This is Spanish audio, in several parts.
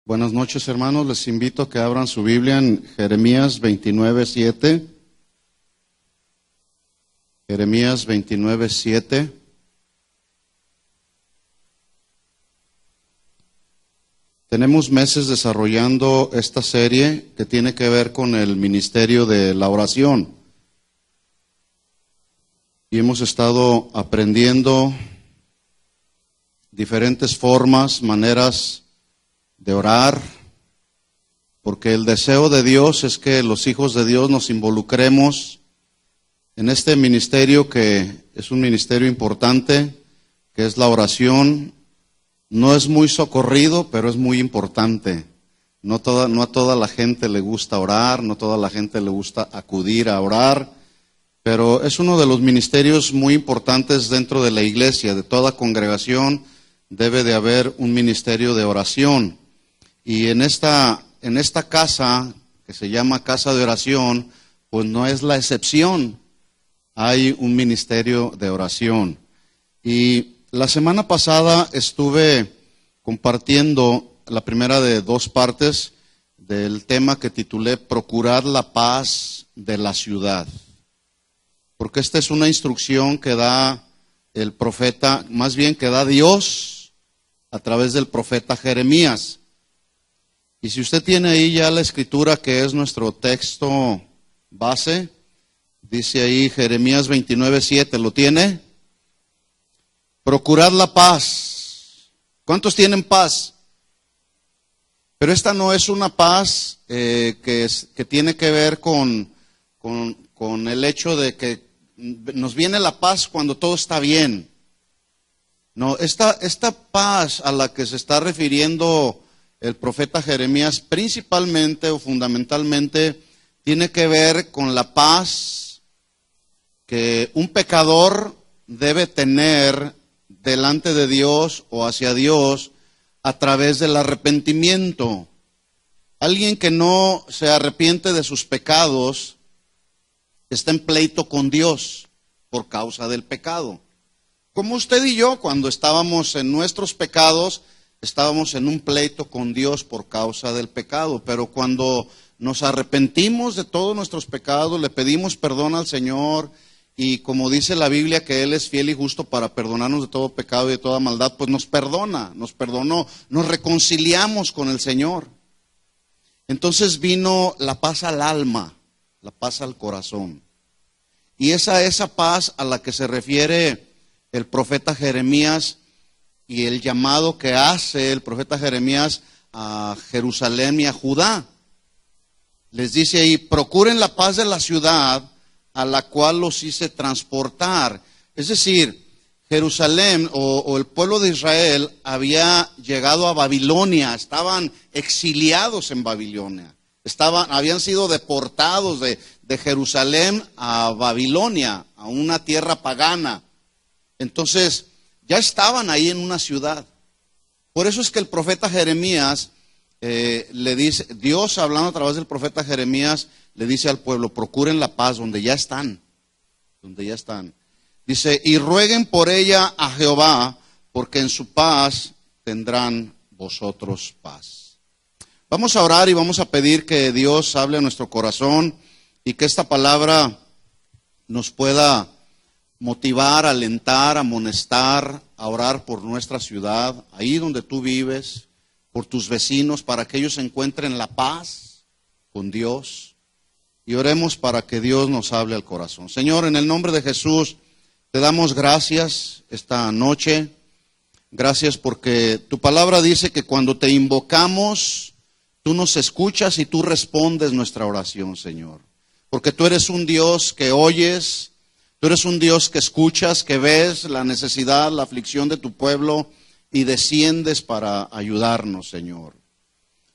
Buenas noches, hermanos. Les invito a que abran su Biblia en Jeremías 29:7. Jeremías 29:7. Tenemos meses desarrollando esta serie que tiene que ver con el ministerio de la oración. Y hemos estado aprendiendo diferentes formas, maneras de orar, porque el deseo de Dios es que los hijos de Dios nos involucremos en este ministerio que es un ministerio importante, que es la oración. No es muy socorrido, pero es muy importante. No a toda la gente le gusta orar, no a toda la gente le gusta acudir a orar, pero es uno de los ministerios muy importantes dentro de la iglesia. De toda congregación debe de haber un ministerio de oración. Y en esta casa, que se llama Casa de Oración, pues no es la excepción. Hay un ministerio de oración. Y la semana pasada estuve compartiendo la primera de dos partes del tema que titulé Procurar la paz de la ciudad. Porque esta es una instrucción que da el profeta, más bien que da Dios a través del profeta Jeremías. Y si usted tiene ahí ya la escritura, que es nuestro texto base, dice ahí Jeremías 29:7, ¿lo tiene? Procurad la paz. ¿Cuántos tienen paz? Pero esta no es una paz que tiene que ver con el hecho de que nos viene la paz cuando todo está bien. No, esta paz a la que se está refiriendo el profeta Jeremías principalmente o fundamentalmente tiene que ver con la paz que un pecador debe tener delante de Dios o hacia Dios a través del arrepentimiento. Alguien que no se arrepiente de sus pecados está en pleito con Dios por causa del pecado. Como usted y yo, cuando estábamos en nuestros pecados, estábamos en un pleito con Dios por causa del pecado, pero cuando nos arrepentimos de todos nuestros pecados, le pedimos perdón al Señor, y como dice la Biblia que Él es fiel y justo para perdonarnos de todo pecado y de toda maldad, pues nos perdonó, nos reconciliamos con el Señor. Entonces vino la paz al alma, la paz al corazón. Y esa paz a la que se refiere el profeta Jeremías, y el llamado que hace el profeta Jeremías a Jerusalén y a Judá. Les dice ahí, procuren la paz de la ciudad a la cual los hice transportar. Es decir, Jerusalén o el pueblo de Israel había llegado a Babilonia, estaban exiliados en Babilonia, habían sido deportados de Jerusalén a Babilonia, a una tierra pagana. Entonces, ya estaban ahí en una ciudad. Por eso es que el profeta Jeremías le dice, Dios hablando a través del profeta Jeremías, le dice al pueblo, procuren la paz donde ya están. Dice, y rueguen por ella a Jehová, porque en su paz tendrán vosotros paz. Vamos a orar y vamos a pedir que Dios hable a nuestro corazón y que esta palabra nos pueda motivar, alentar, amonestar, a orar por nuestra ciudad, ahí donde tú vives, por tus vecinos, para que ellos encuentren la paz con Dios. Y oremos para que Dios nos hable al corazón. Señor, en el nombre de Jesús, te damos gracias esta noche. Gracias porque tu palabra dice que cuando te invocamos, tú nos escuchas y tú respondes nuestra oración, Señor. Porque tú eres un Dios que oyes. Tú eres un Dios que escuchas, que ves la necesidad, la aflicción de tu pueblo y desciendes para ayudarnos, Señor.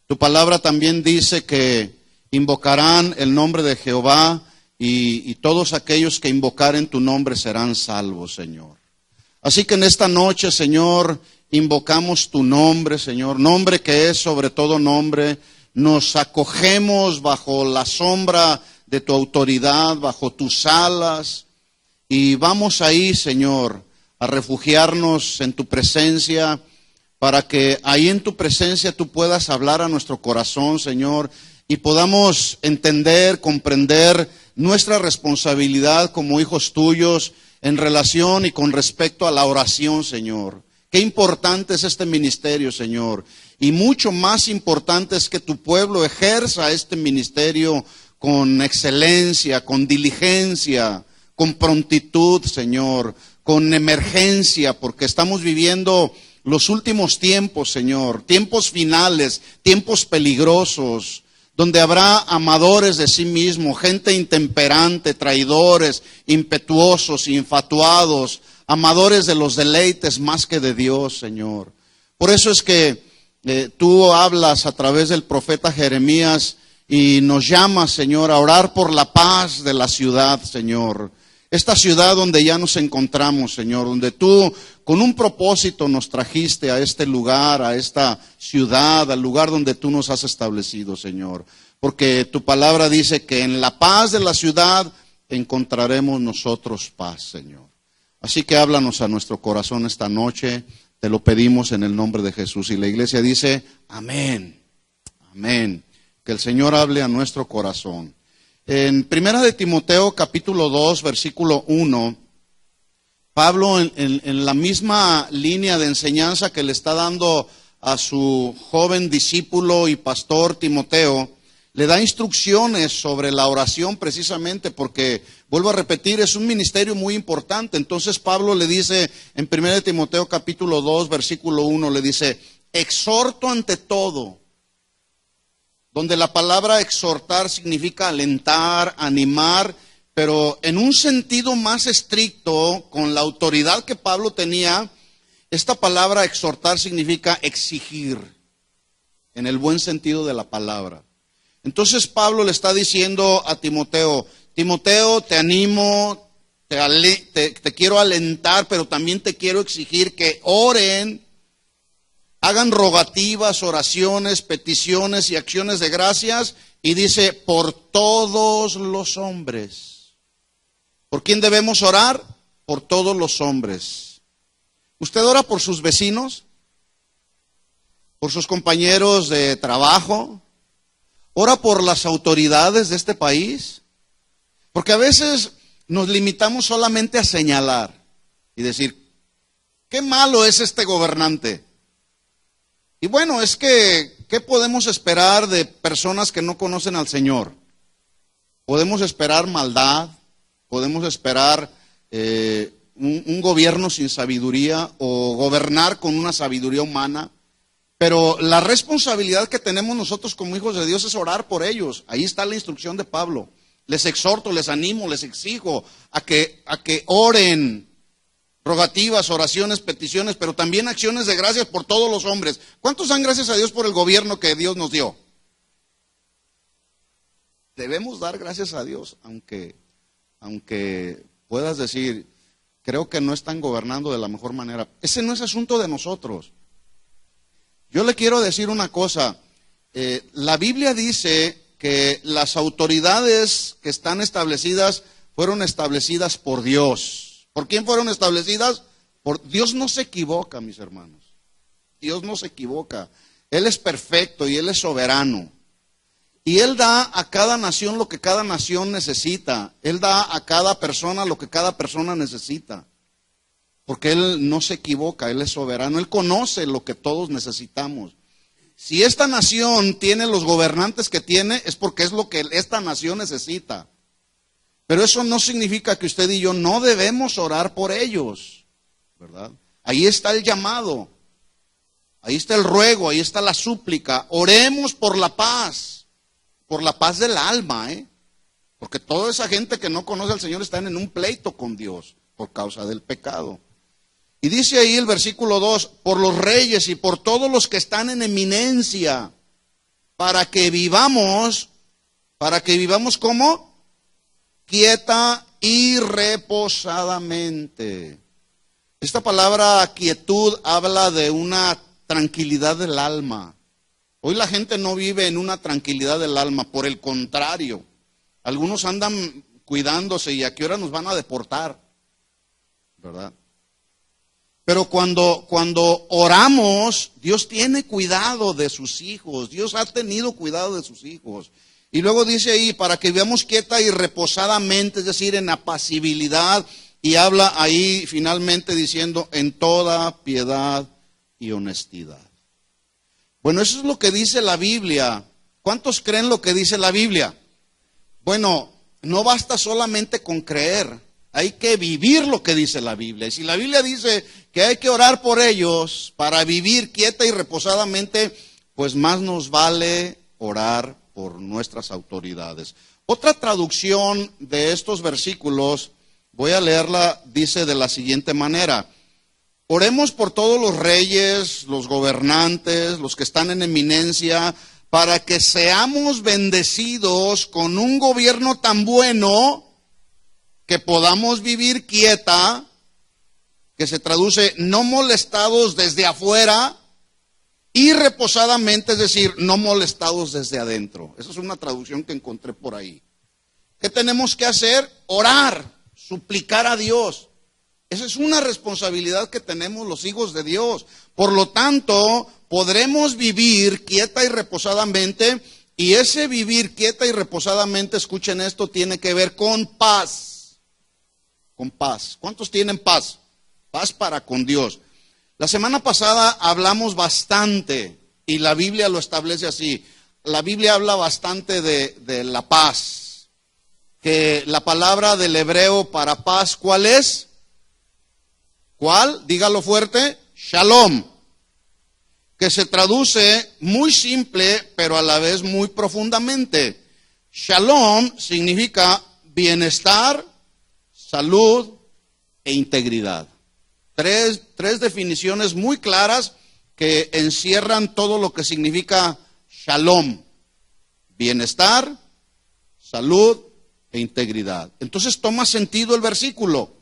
Tu palabra también dice que invocarán el nombre de Jehová y todos aquellos que invocaren tu nombre serán salvos, Señor. Así que en esta noche, Señor, invocamos tu nombre, Señor, nombre que es sobre todo nombre. Nos acogemos bajo la sombra de tu autoridad, bajo tus alas. Y vamos ahí, Señor, a refugiarnos en tu presencia para que ahí en tu presencia tú puedas hablar a nuestro corazón, Señor, y podamos entender, comprender nuestra responsabilidad como hijos tuyos en relación y con respecto a la oración, Señor. Qué importante es este ministerio, Señor. Y mucho más importante es que tu pueblo ejerza este ministerio con excelencia, con diligencia, con prontitud, Señor, con emergencia, porque estamos viviendo los últimos tiempos, Señor, tiempos finales, tiempos peligrosos, donde habrá amadores de sí mismo, gente intemperante, traidores, impetuosos, infatuados, amadores de los deleites más que de Dios, Señor. Por eso es que tú hablas a través del profeta Jeremías y nos llamas, Señor, a orar por la paz de la ciudad, Señor. Esta ciudad donde ya nos encontramos, Señor, donde tú con un propósito nos trajiste a este lugar, a esta ciudad, al lugar donde tú nos has establecido, Señor. Porque tu palabra dice que en la paz de la ciudad encontraremos nosotros paz, Señor. Así que háblanos a nuestro corazón esta noche, te lo pedimos en el nombre de Jesús. Y la iglesia dice, amén, amén. Que el Señor hable a nuestro corazón. En Primera de Timoteo capítulo 2, versículo 1, Pablo en la misma línea de enseñanza que le está dando a su joven discípulo y pastor Timoteo, le da instrucciones sobre la oración precisamente porque, vuelvo a repetir, es un ministerio muy importante. Entonces Pablo le dice en 1 Timoteo capítulo 2, versículo 1, le dice, exhorto ante todo, donde la palabra exhortar significa alentar, animar, pero en un sentido más estricto, con la autoridad que Pablo tenía, esta palabra exhortar significa exigir, en el buen sentido de la palabra. Entonces Pablo le está diciendo a Timoteo, Timoteo, te animo, te quiero alentar, pero también te quiero exigir que oren, hagan rogativas, oraciones, peticiones y acciones de gracias, y dice, por todos los hombres. ¿Por quién debemos orar? Por todos los hombres. ¿Usted ora por sus vecinos? ¿Por sus compañeros de trabajo? ¿Ora por las autoridades de este país? Porque a veces nos limitamos solamente a señalar y decir, qué malo es este gobernante. Y bueno, es que, ¿qué podemos esperar de personas que no conocen al Señor? Podemos esperar maldad, podemos esperar un gobierno sin sabiduría o gobernar con una sabiduría humana. Pero la responsabilidad que tenemos nosotros como hijos de Dios es orar por ellos. Ahí está la instrucción de Pablo. Les exhorto, les animo, les exijo a que oren. Rogativas, oraciones, peticiones, pero también acciones de gracias por todos los hombres. ¿Cuántos dan gracias a Dios por el gobierno que Dios nos dio? Debemos dar gracias a Dios, aunque puedas decir, creo que no están gobernando de la mejor manera. Ese no es asunto de nosotros. Yo le quiero decir una cosa, la Biblia dice que las autoridades que están establecidas fueron establecidas por Dios. ¿Por quién fueron establecidas? Dios no se equivoca, mis hermanos. Dios no se equivoca. Él es perfecto y Él es soberano. Y Él da a cada nación lo que cada nación necesita. Él da a cada persona lo que cada persona necesita. Porque Él no se equivoca, Él es soberano, Él conoce lo que todos necesitamos. Si esta nación tiene los gobernantes que tiene, es porque es lo que esta nación necesita. Pero eso no significa que usted y yo no debemos orar por ellos, ¿verdad? Ahí está el llamado, ahí está el ruego, ahí está la súplica. Oremos por la paz del alma, porque toda esa gente que no conoce al Señor están en un pleito con Dios por causa del pecado. Y dice ahí el versículo 2, por los reyes y por todos los que están en eminencia, para que vivamos ¿cómo? Quieta y reposadamente. Esta palabra quietud habla de una tranquilidad del alma. Hoy la gente no vive en una tranquilidad del alma, por el contrario. Algunos andan cuidándose y a qué hora nos van a deportar, ¿verdad? Pero cuando oramos, Dios tiene cuidado de sus hijos. Dios ha tenido cuidado de sus hijos. Y luego dice ahí, para que vivamos quieta y reposadamente, es decir, en apacibilidad. Y habla ahí finalmente diciendo, en toda piedad y honestidad. Bueno, eso es lo que dice la Biblia. ¿Cuántos creen lo que dice la Biblia? Bueno, no basta solamente con creer. Hay que vivir lo que dice la Biblia. Y si la Biblia dice que hay que orar por ellos para vivir quieta y reposadamente, pues más nos vale orar por nuestras autoridades. Otra traducción de estos versículos, voy a leerla, dice de la siguiente manera. Oremos por todos los reyes, los gobernantes, los que están en eminencia, para que seamos bendecidos con un gobierno tan bueno que podamos vivir quieta, que se traduce no molestados desde afuera y reposadamente, es decir, no molestados desde adentro. Esa es una traducción que encontré por ahí. ¿Qué tenemos que hacer? Orar, suplicar a Dios. Esa es una responsabilidad que tenemos los hijos de Dios. Por lo tanto, podremos vivir quieta y reposadamente, y ese vivir quieta y reposadamente, escuchen esto, tiene que ver con paz. Con paz. ¿Cuántos tienen paz? Paz para con Dios. La semana pasada hablamos bastante, y la Biblia lo establece así. La Biblia habla bastante de la paz. Que la palabra del hebreo para paz, ¿cuál es? ¿Cuál? Dígalo fuerte. Shalom. Que se traduce muy simple, pero a la vez muy profundamente. Shalom significa bienestar, salud e integridad. Tres definiciones muy claras que encierran todo lo que significa shalom. Bienestar, salud e integridad. Entonces toma sentido el versículo.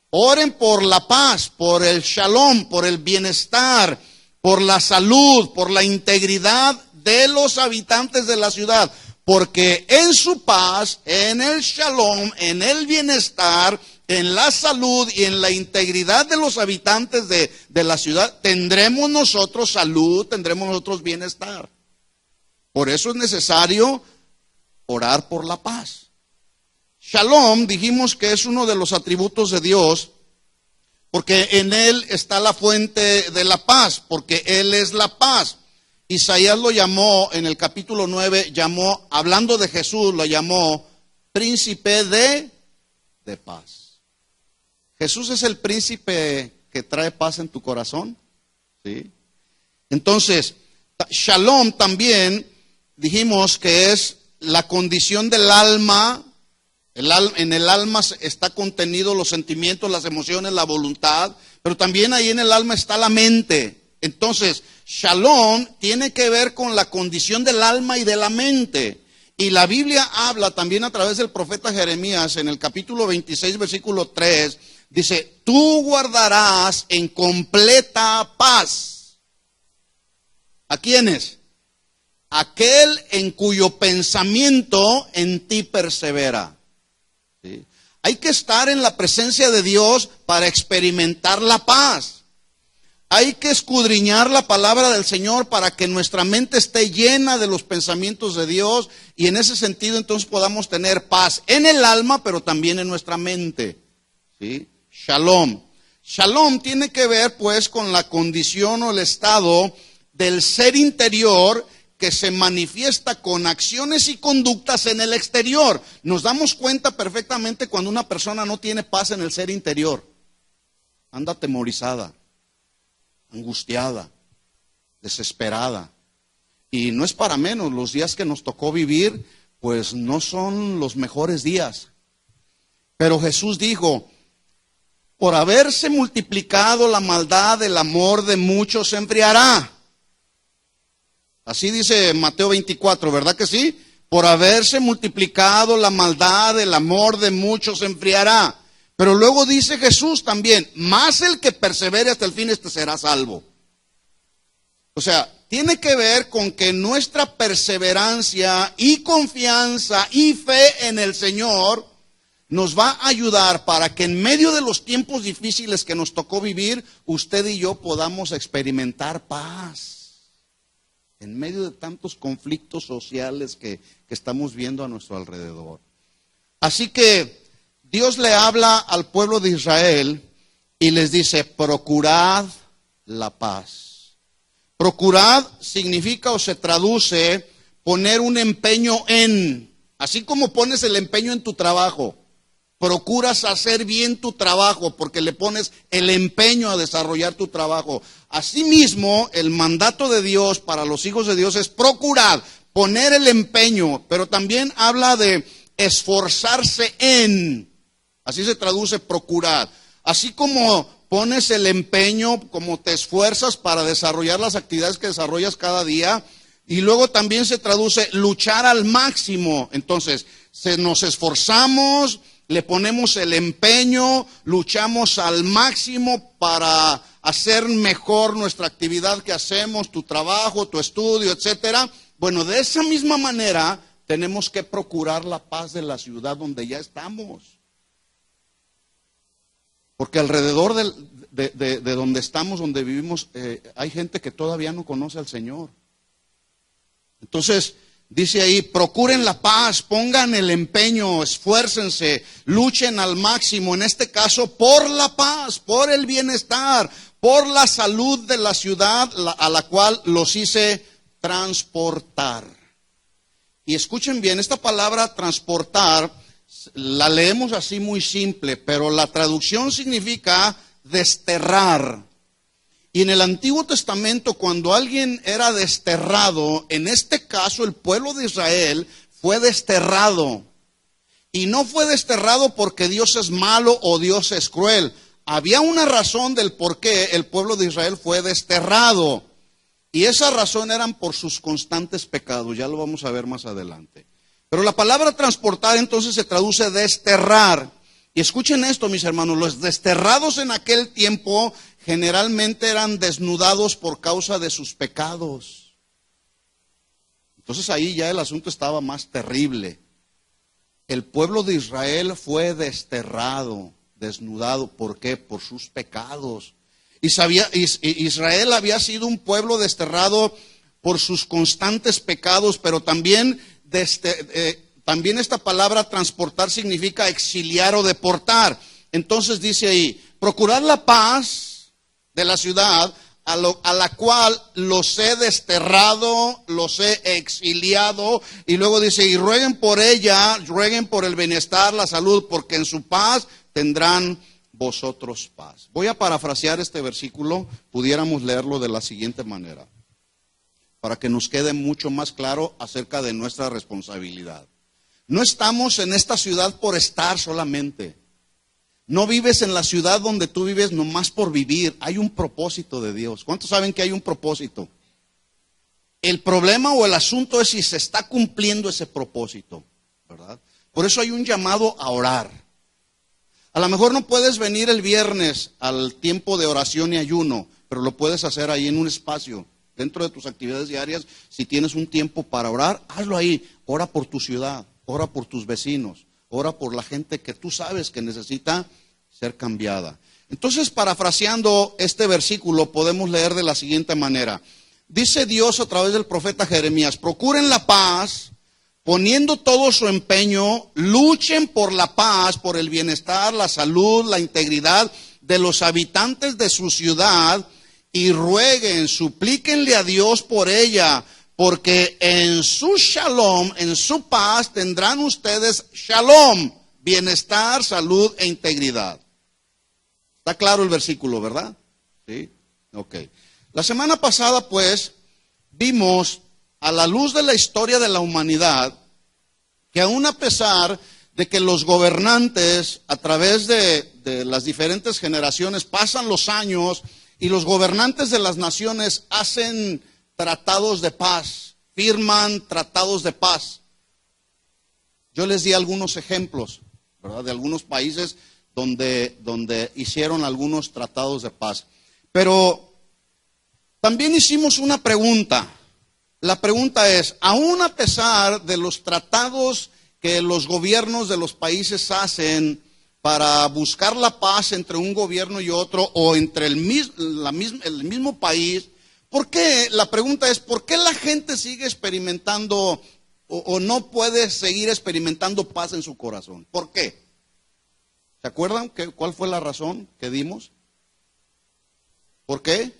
Oren por la paz, por el shalom, por el bienestar, por la salud, por la integridad de los habitantes de la ciudad. Porque en su paz, en el shalom, en el bienestar, en la salud y en la integridad de los habitantes de la ciudad, tendremos nosotros salud, tendremos nosotros bienestar. Por eso es necesario orar por la paz. Shalom, dijimos que es uno de los atributos de Dios, porque en Él está la fuente de la paz, porque Él es la paz. Isaías lo llamó, en el capítulo 9, hablando de Jesús, lo llamó príncipe de paz. Jesús es el príncipe que trae paz en tu corazón, ¿sí? Entonces, shalom también dijimos que es la condición del alma. En el alma está contenido los sentimientos, las emociones, la voluntad, pero también ahí en el alma está la mente. Entonces, shalom tiene que ver con la condición del alma y de la mente. Y la Biblia habla también a través del profeta Jeremías en el capítulo 26, versículo 3, dice, tú guardarás en completa paz. ¿A quiénes? Aquel en cuyo pensamiento en ti persevera. ¿Sí? Hay que estar en la presencia de Dios para experimentar la paz. Hay que escudriñar la palabra del Señor para que nuestra mente esté llena de los pensamientos de Dios y en ese sentido entonces podamos tener paz en el alma, pero también en nuestra mente. ¿Sí? Shalom. Shalom tiene que ver pues con la condición o el estado del ser interior que se manifiesta con acciones y conductas en el exterior. Nos damos cuenta perfectamente cuando una persona no tiene paz en el ser interior. Anda atemorizada, angustiada, desesperada. Y no es para menos, los días que nos tocó vivir, pues no son los mejores días. Pero Jesús dijo, por haberse multiplicado la maldad, el amor de muchos se enfriará. Así dice Mateo 24, ¿verdad que sí? Por haberse multiplicado la maldad, el amor de muchos se enfriará. Pero luego dice Jesús también, más el que persevere hasta el fin, este será salvo. O sea, tiene que ver con que nuestra perseverancia y confianza y fe en el Señor nos va a ayudar para que en medio de los tiempos difíciles que nos tocó vivir, usted y yo podamos experimentar paz. En medio de tantos conflictos sociales que estamos viendo a nuestro alrededor. Así que Dios le habla al pueblo de Israel y les dice, procurad la paz. Procurad significa o se traduce poner un empeño en, así como pones el empeño en tu trabajo. Procuras hacer bien tu trabajo porque le pones el empeño a desarrollar tu trabajo. Asimismo, el mandato de Dios para los hijos de Dios es procurar, poner el empeño, pero también habla de esforzarse en. Así se traduce procurar. Así como pones el empeño, como te esfuerzas para desarrollar las actividades que desarrollas cada día, y luego también se traduce luchar al máximo. Entonces, nos esforzamos, le ponemos el empeño, luchamos al máximo para hacer mejor nuestra actividad que hacemos, tu trabajo, tu estudio, etcétera. Bueno, de esa misma manera tenemos que procurar la paz de la ciudad donde ya estamos. Porque alrededor de donde estamos, donde vivimos, hay gente que todavía no conoce al Señor. Entonces, dice ahí, procuren la paz, pongan el empeño, esfuércense, luchen al máximo, en este caso por la paz, por el bienestar, por la salud de la ciudad a la cual los hice transportar. Y escuchen bien, esta palabra transportar la leemos así muy simple, pero la traducción significa desterrar. Y en el Antiguo Testamento, cuando alguien era desterrado, en este caso el pueblo de Israel fue desterrado. Y no fue desterrado porque Dios es malo o Dios es cruel. Había una razón del por qué el pueblo de Israel fue desterrado. Y esa razón eran por sus constantes pecados. Ya lo vamos a ver más adelante. Pero la palabra transportar entonces se traduce desterrar. Y escuchen esto, mis hermanos, los desterrados en aquel tiempo generalmente eran desnudados por causa de sus pecados. Entonces ahí ya el asunto estaba más terrible. El pueblo de Israel fue desterrado, desnudado. ¿Por qué? Por sus pecados. Israel había sido un pueblo desterrado por sus constantes pecados, pero también esta palabra transportar significa exiliar o deportar. Entonces dice ahí, procurar la paz de la ciudad a la cual los he desterrado, los he exiliado, y luego dice, y rueguen por ella, rueguen por el bienestar, la salud, porque en su paz tendrán vosotros paz. Voy a parafrasear este versículo, pudiéramos leerlo de la siguiente manera, para que nos quede mucho más claro acerca de nuestra responsabilidad. No estamos en esta ciudad por estar solamente. No vives en la ciudad donde tú vives nomás por vivir. Hay un propósito de Dios. ¿Cuántos saben que hay un propósito? El problema o el asunto es si se está cumpliendo ese propósito, ¿verdad? Por eso hay un llamado a orar. A lo mejor no puedes venir el viernes al tiempo de oración y ayuno, pero lo puedes hacer ahí en un espacio. Dentro de tus actividades diarias, si tienes un tiempo para orar, hazlo ahí. Ora por tu ciudad, ora por tus vecinos, ora por la gente que tú sabes que necesita ser cambiada. Entonces, parafraseando este versículo, podemos leer de la siguiente manera. Dice Dios a través del profeta Jeremías, procuren la paz, poniendo todo su empeño, luchen por la paz, por el bienestar, la salud, la integridad de los habitantes de su ciudad, y rueguen, suplíquenle a Dios por ella, porque en su shalom, en su paz, tendrán ustedes shalom, bienestar, salud e integridad. Está claro el versículo, ¿verdad? Sí, ok. La semana pasada, pues, vimos a la luz de la historia de la humanidad, que aún a pesar de que los gobernantes, a través de las diferentes generaciones, pasan los años, y los gobernantes de las naciones hacen tratados de paz, firman tratados de paz. Yo les di algunos ejemplos, ¿verdad?, de algunos países donde hicieron algunos tratados de paz. Pero también hicimos una pregunta. La pregunta es, aún a pesar de los tratados que los gobiernos de los países hacen para buscar la paz entre un gobierno y otro o entre el mismo país. ¿Por qué? La pregunta es, ¿por qué la gente sigue experimentando o no puede seguir experimentando paz en su corazón? ¿Por qué? ¿Se acuerdan cuál fue la razón que dimos? ¿Por qué?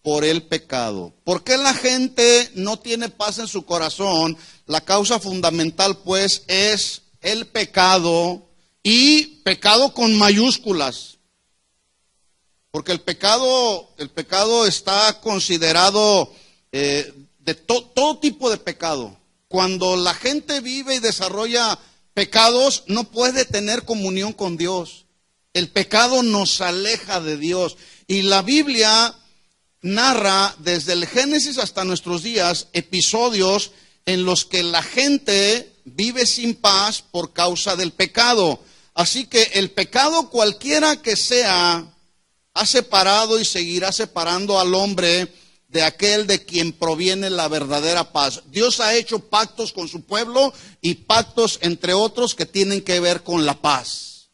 Por el pecado. ¿Por qué la gente no tiene paz en su corazón? La causa fundamental, pues, es el pecado, y pecado con mayúsculas. Porque el pecado está considerado de todo tipo de pecado. Cuando la gente vive y desarrolla pecados, no puede tener comunión con Dios. El pecado nos aleja de Dios. Y la Biblia narra desde el Génesis hasta nuestros días episodios en los que la gente vive sin paz por causa del pecado. Así que el pecado, cualquiera que sea, ha separado y seguirá separando al hombre de aquel de quien proviene la verdadera paz. Dios ha hecho pactos con su pueblo y pactos entre otros que tienen que ver con la paz.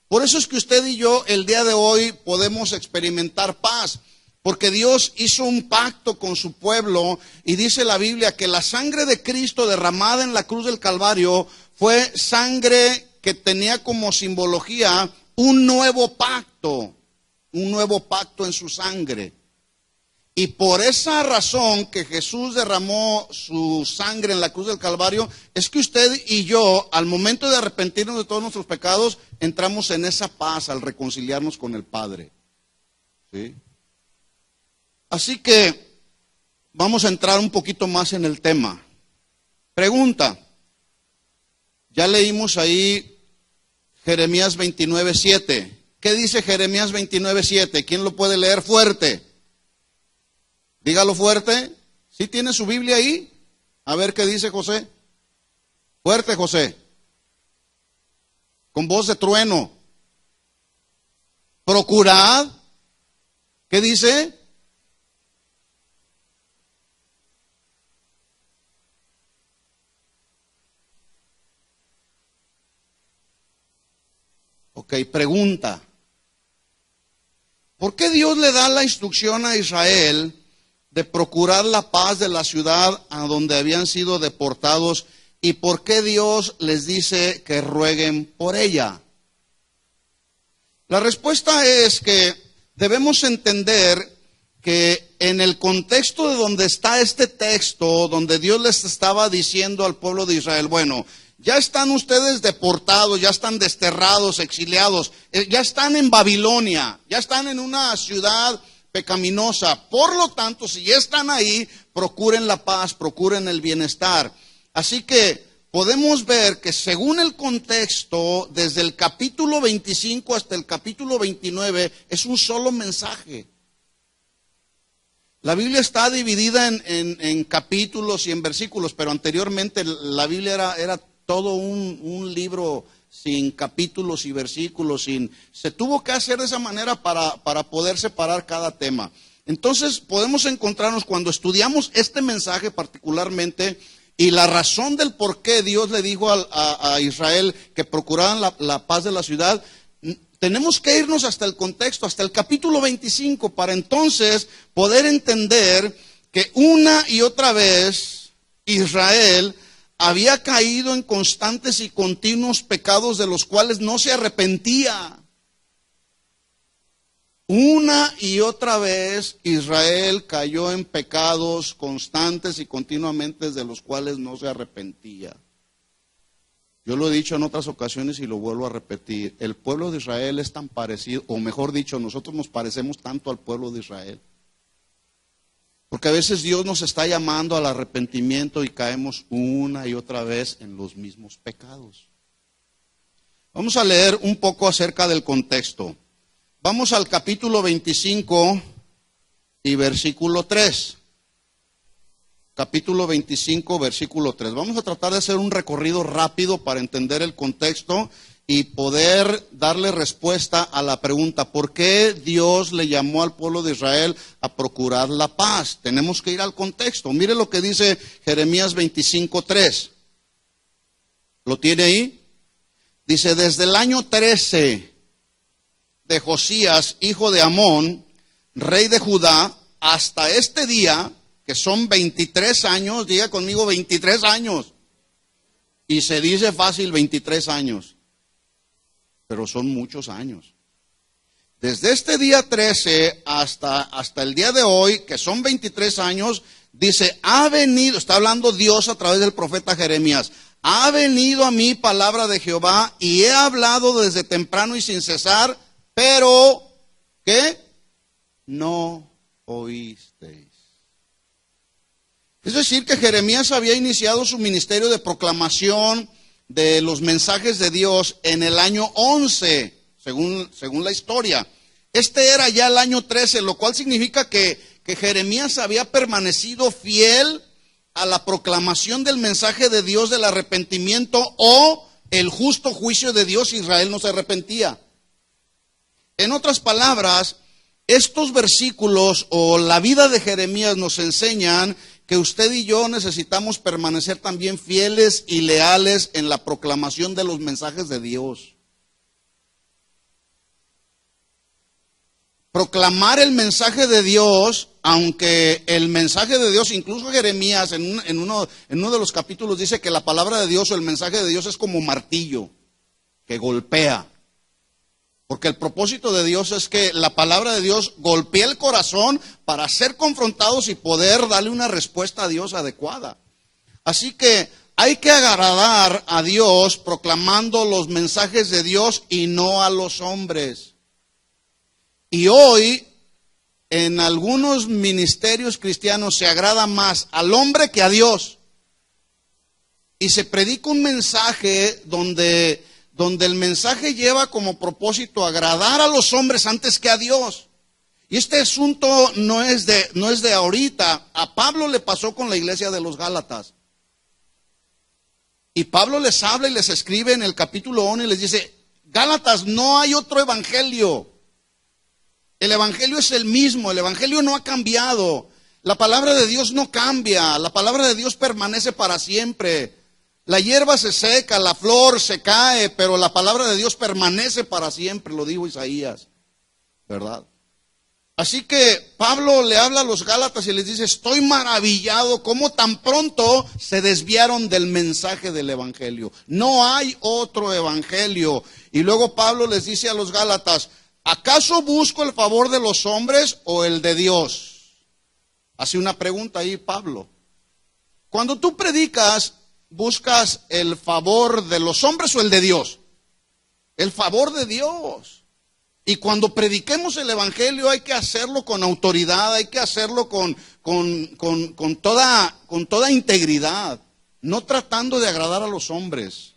Por eso es que usted y yo el día de hoy podemos experimentar paz, porque Dios hizo un pacto con su pueblo y dice la Biblia que la sangre de Cristo derramada en la cruz del Calvario fue sangre que tenía como simbología un nuevo pacto en su sangre. Y por esa razón que Jesús derramó su sangre en la cruz del Calvario, es que usted y yo, al momento de arrepentirnos de todos nuestros pecados, entramos en esa paz al reconciliarnos con el Padre. ¿Sí? Así que vamos a entrar un poquito más en el tema. Pregunta. Ya leímos ahí Jeremías 29:7. ¿Qué dice Jeremías 29:7? ¿Quién lo puede leer fuerte? Dígalo fuerte. ¿Sí tiene su Biblia ahí? A ver qué dice José. Fuerte, José. Con voz de trueno. Procurad. ¿Qué dice? Ok, pregunta. ¿Por qué Dios le da la instrucción a Israel de procurar la paz de la ciudad a donde habían sido deportados? ¿Y por qué Dios les dice que rueguen por ella? La respuesta es que debemos entender que en el contexto de donde está este texto, donde Dios les estaba diciendo al pueblo de Israel, bueno, ya están ustedes deportados, ya están desterrados, exiliados, ya están en Babilonia, ya están en una ciudad pecaminosa. Por lo tanto, si ya están ahí, procuren la paz, procuren el bienestar. Así que podemos ver que según el contexto, desde el capítulo 25 hasta el capítulo 29, es un solo mensaje. La Biblia está dividida en capítulos y en versículos, pero anteriormente la Biblia era todo un libro sin capítulos y versículos. Se tuvo que hacer de esa manera para poder separar cada tema. Entonces podemos encontrarnos cuando estudiamos este mensaje particularmente y la razón del por qué Dios le dijo a Israel que procuraran la paz de la ciudad. Tenemos que irnos hasta el contexto, hasta el capítulo 25, para entonces poder entender que una y otra vez Israel había caído en constantes y continuos pecados de los cuales no se arrepentía. Una y otra vez Israel cayó en pecados constantes y continuamente de los cuales no se arrepentía. Yo lo he dicho en otras ocasiones y lo vuelvo a repetir. El pueblo de Israel es tan parecido, o mejor dicho, nosotros nos parecemos tanto al pueblo de Israel. Porque a veces Dios nos está llamando al arrepentimiento y caemos una y otra vez en los mismos pecados. Vamos a leer un poco acerca del contexto. Vamos al capítulo 25 y versículo 3. Capítulo 25, versículo 3. Vamos a tratar de hacer un recorrido rápido para entender el contexto y poder darle respuesta a la pregunta, ¿por qué Dios le llamó al pueblo de Israel a procurar la paz? Tenemos que ir al contexto. Mire lo que dice Jeremías 25:3. ¿Lo tiene ahí? Dice, desde el año 13 de Josías, hijo de Amón, rey de Judá, hasta este día, que son 23 años, diga conmigo 23 años. Y se dice fácil 23 años, pero son muchos años. Desde este día 13 hasta el día de hoy, que son 23 años, dice, ha venido, está hablando Dios a través del profeta Jeremías, ha venido a mí palabra de Jehová y he hablado desde temprano y sin cesar, pero, ¿qué? No oísteis. Es decir, que Jeremías había iniciado su ministerio de proclamación de los mensajes de Dios en el año 11, según la historia. Este era ya el año 13, lo cual significa que Jeremías había permanecido fiel a la proclamación del mensaje de Dios del arrepentimiento o el justo juicio de Dios si Israel no se arrepentía. En otras palabras, estos versículos o la vida de Jeremías nos enseñan que usted y yo necesitamos permanecer también fieles y leales en la proclamación de los mensajes de Dios. Proclamar el mensaje de Dios, aunque el mensaje de Dios, incluso Jeremías en uno de los capítulos dice que la palabra de Dios o el mensaje de Dios es como martillo que golpea. Porque el propósito de Dios es que la palabra de Dios golpee el corazón para ser confrontados y poder darle una respuesta a Dios adecuada. Así que hay que agradar a Dios proclamando los mensajes de Dios y no a los hombres. Y hoy, en algunos ministerios cristianos se agrada más al hombre que a Dios. Y se predica un mensaje donde el mensaje lleva como propósito agradar a los hombres antes que a Dios. Y este asunto no es de ahorita. A Pablo le pasó con la iglesia de los Gálatas. Y Pablo les habla y les escribe en el capítulo 1 y les dice, Gálatas, no hay otro evangelio. El evangelio es el mismo, el evangelio no ha cambiado. La palabra de Dios no cambia, la palabra de Dios permanece para siempre. La hierba se seca, la flor se cae, pero la palabra de Dios permanece para siempre, lo dijo Isaías, ¿verdad? Así que Pablo le habla a los Gálatas y les dice, estoy maravillado cómo tan pronto se desviaron del mensaje del evangelio. No hay otro evangelio. Y luego Pablo les dice a los Gálatas, ¿acaso busco el favor de los hombres o el de Dios? Hace una pregunta ahí Pablo. Cuando tú predicas, ¿buscas el favor de los hombres o el de Dios? El favor de Dios. Y cuando prediquemos el evangelio hay que hacerlo con autoridad, hay que hacerlo con toda integridad, no tratando de agradar a los hombres.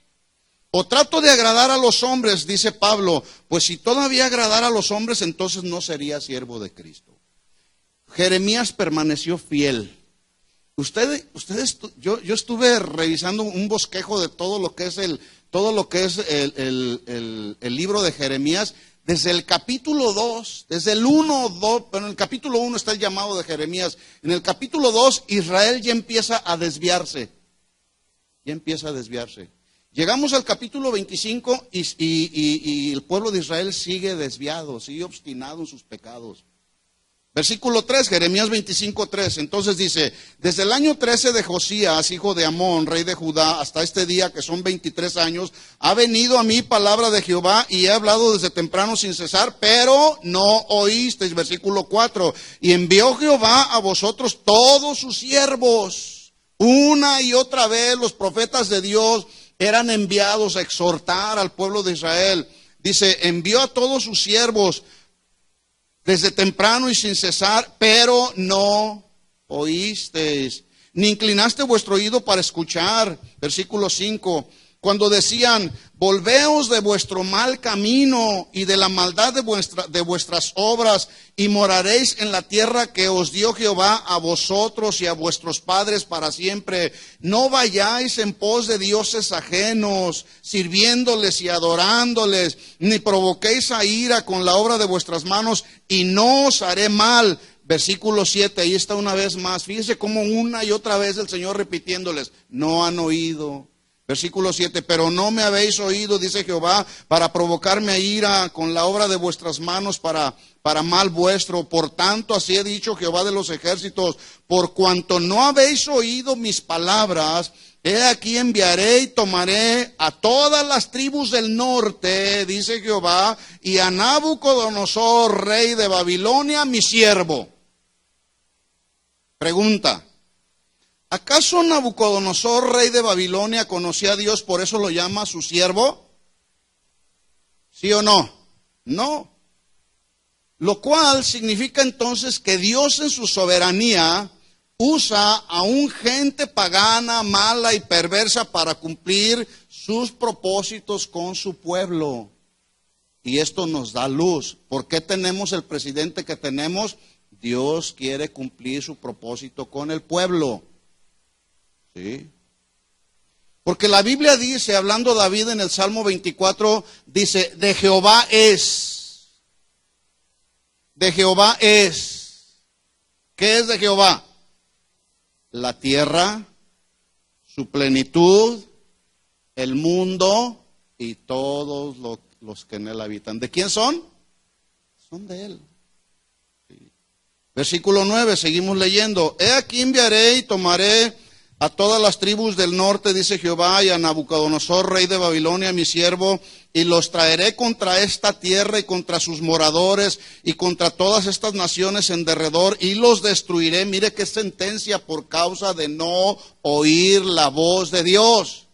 O trato de agradar a los hombres, dice Pablo, pues si todavía agradara a los hombres, entonces no sería siervo de Cristo. Jeremías permaneció fiel. Yo estuve revisando un bosquejo de todo lo que es el libro de Jeremías, desde el capítulo 2, desde el 1, pero en el capítulo 1 está el llamado de Jeremías. En el capítulo 2, Israel ya empieza a desviarse. Llegamos al capítulo 25 y el pueblo de Israel sigue desviado, sigue obstinado en sus pecados. Versículo 3, Jeremías 25:3. Entonces dice, desde el año 13 de Josías, hijo de Amón, rey de Judá, hasta este día, que son 23 años, ha venido a mí palabra de Jehová y he hablado desde temprano sin cesar, pero no oísteis. Versículo 4, y envió Jehová a vosotros todos sus siervos. Una y otra vez los profetas de Dios eran enviados a exhortar al pueblo de Israel. Dice, envió a todos sus siervos desde temprano y sin cesar, pero no oísteis, ni inclinaste vuestro oído para escuchar. Versículo 5, cuando decían, volveos de vuestro mal camino y de la maldad de vuestras obras, y moraréis en la tierra que os dio Jehová a vosotros y a vuestros padres para siempre. No vayáis en pos de dioses ajenos, sirviéndoles y adorándoles, ni provoquéis a ira con la obra de vuestras manos, y no os haré mal. Versículo 7, ahí está una vez más. Fíjense cómo una y otra vez el Señor repitiéndoles, no han oído. Versículo 7, pero no me habéis oído, dice Jehová, para provocarme a ira con la obra de vuestras manos para mal vuestro. Por tanto, así he dicho Jehová de los ejércitos, por cuanto no habéis oído mis palabras, he aquí enviaré y tomaré a todas las tribus del norte, dice Jehová, y a Nabucodonosor, rey de Babilonia, mi siervo. Pregunta. ¿Acaso Nabucodonosor, rey de Babilonia, conocía a Dios, por eso lo llama su siervo? ¿Sí o no? No. Lo cual significa entonces que Dios en su soberanía usa a un gente pagana, mala y perversa para cumplir sus propósitos con su pueblo. Y esto nos da luz. ¿Por qué tenemos el presidente que tenemos? Dios quiere cumplir su propósito con el pueblo. ¿Sí? Porque la Biblia dice, hablando David en el Salmo 24, dice, de Jehová es. De Jehová es. ¿Qué es de Jehová? La tierra, su plenitud, el mundo y todos los que en él habitan. ¿De quién son? Son de él. Sí. Versículo 9, seguimos leyendo. He aquí enviaré y tomaré a todas las tribus del norte, dice Jehová, y a Nabucodonosor, rey de Babilonia, mi siervo, y los traeré contra esta tierra y contra sus moradores y contra todas estas naciones en derredor, y los destruiré. Mire qué sentencia por causa de no oír la voz de Dios.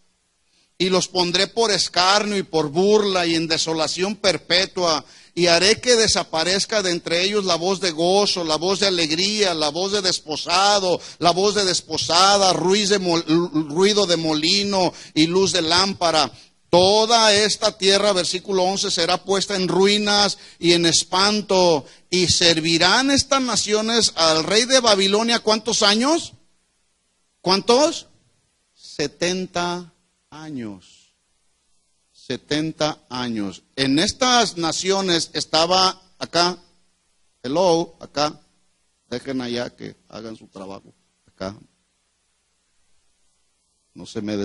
Y los pondré por escarnio y por burla y en desolación perpetua. Y haré que desaparezca de entre ellos la voz de gozo, la voz de alegría, la voz de desposado, la voz de desposada, ruido de molino y luz de lámpara. Toda esta tierra, versículo 11, será puesta en ruinas y en espanto. Y servirán estas naciones al rey de Babilonia, ¿cuántos años? ¿Cuántos? 70 años. 70 años. En estas naciones estaba acá, acá, dejen allá que hagan su trabajo, acá. No se me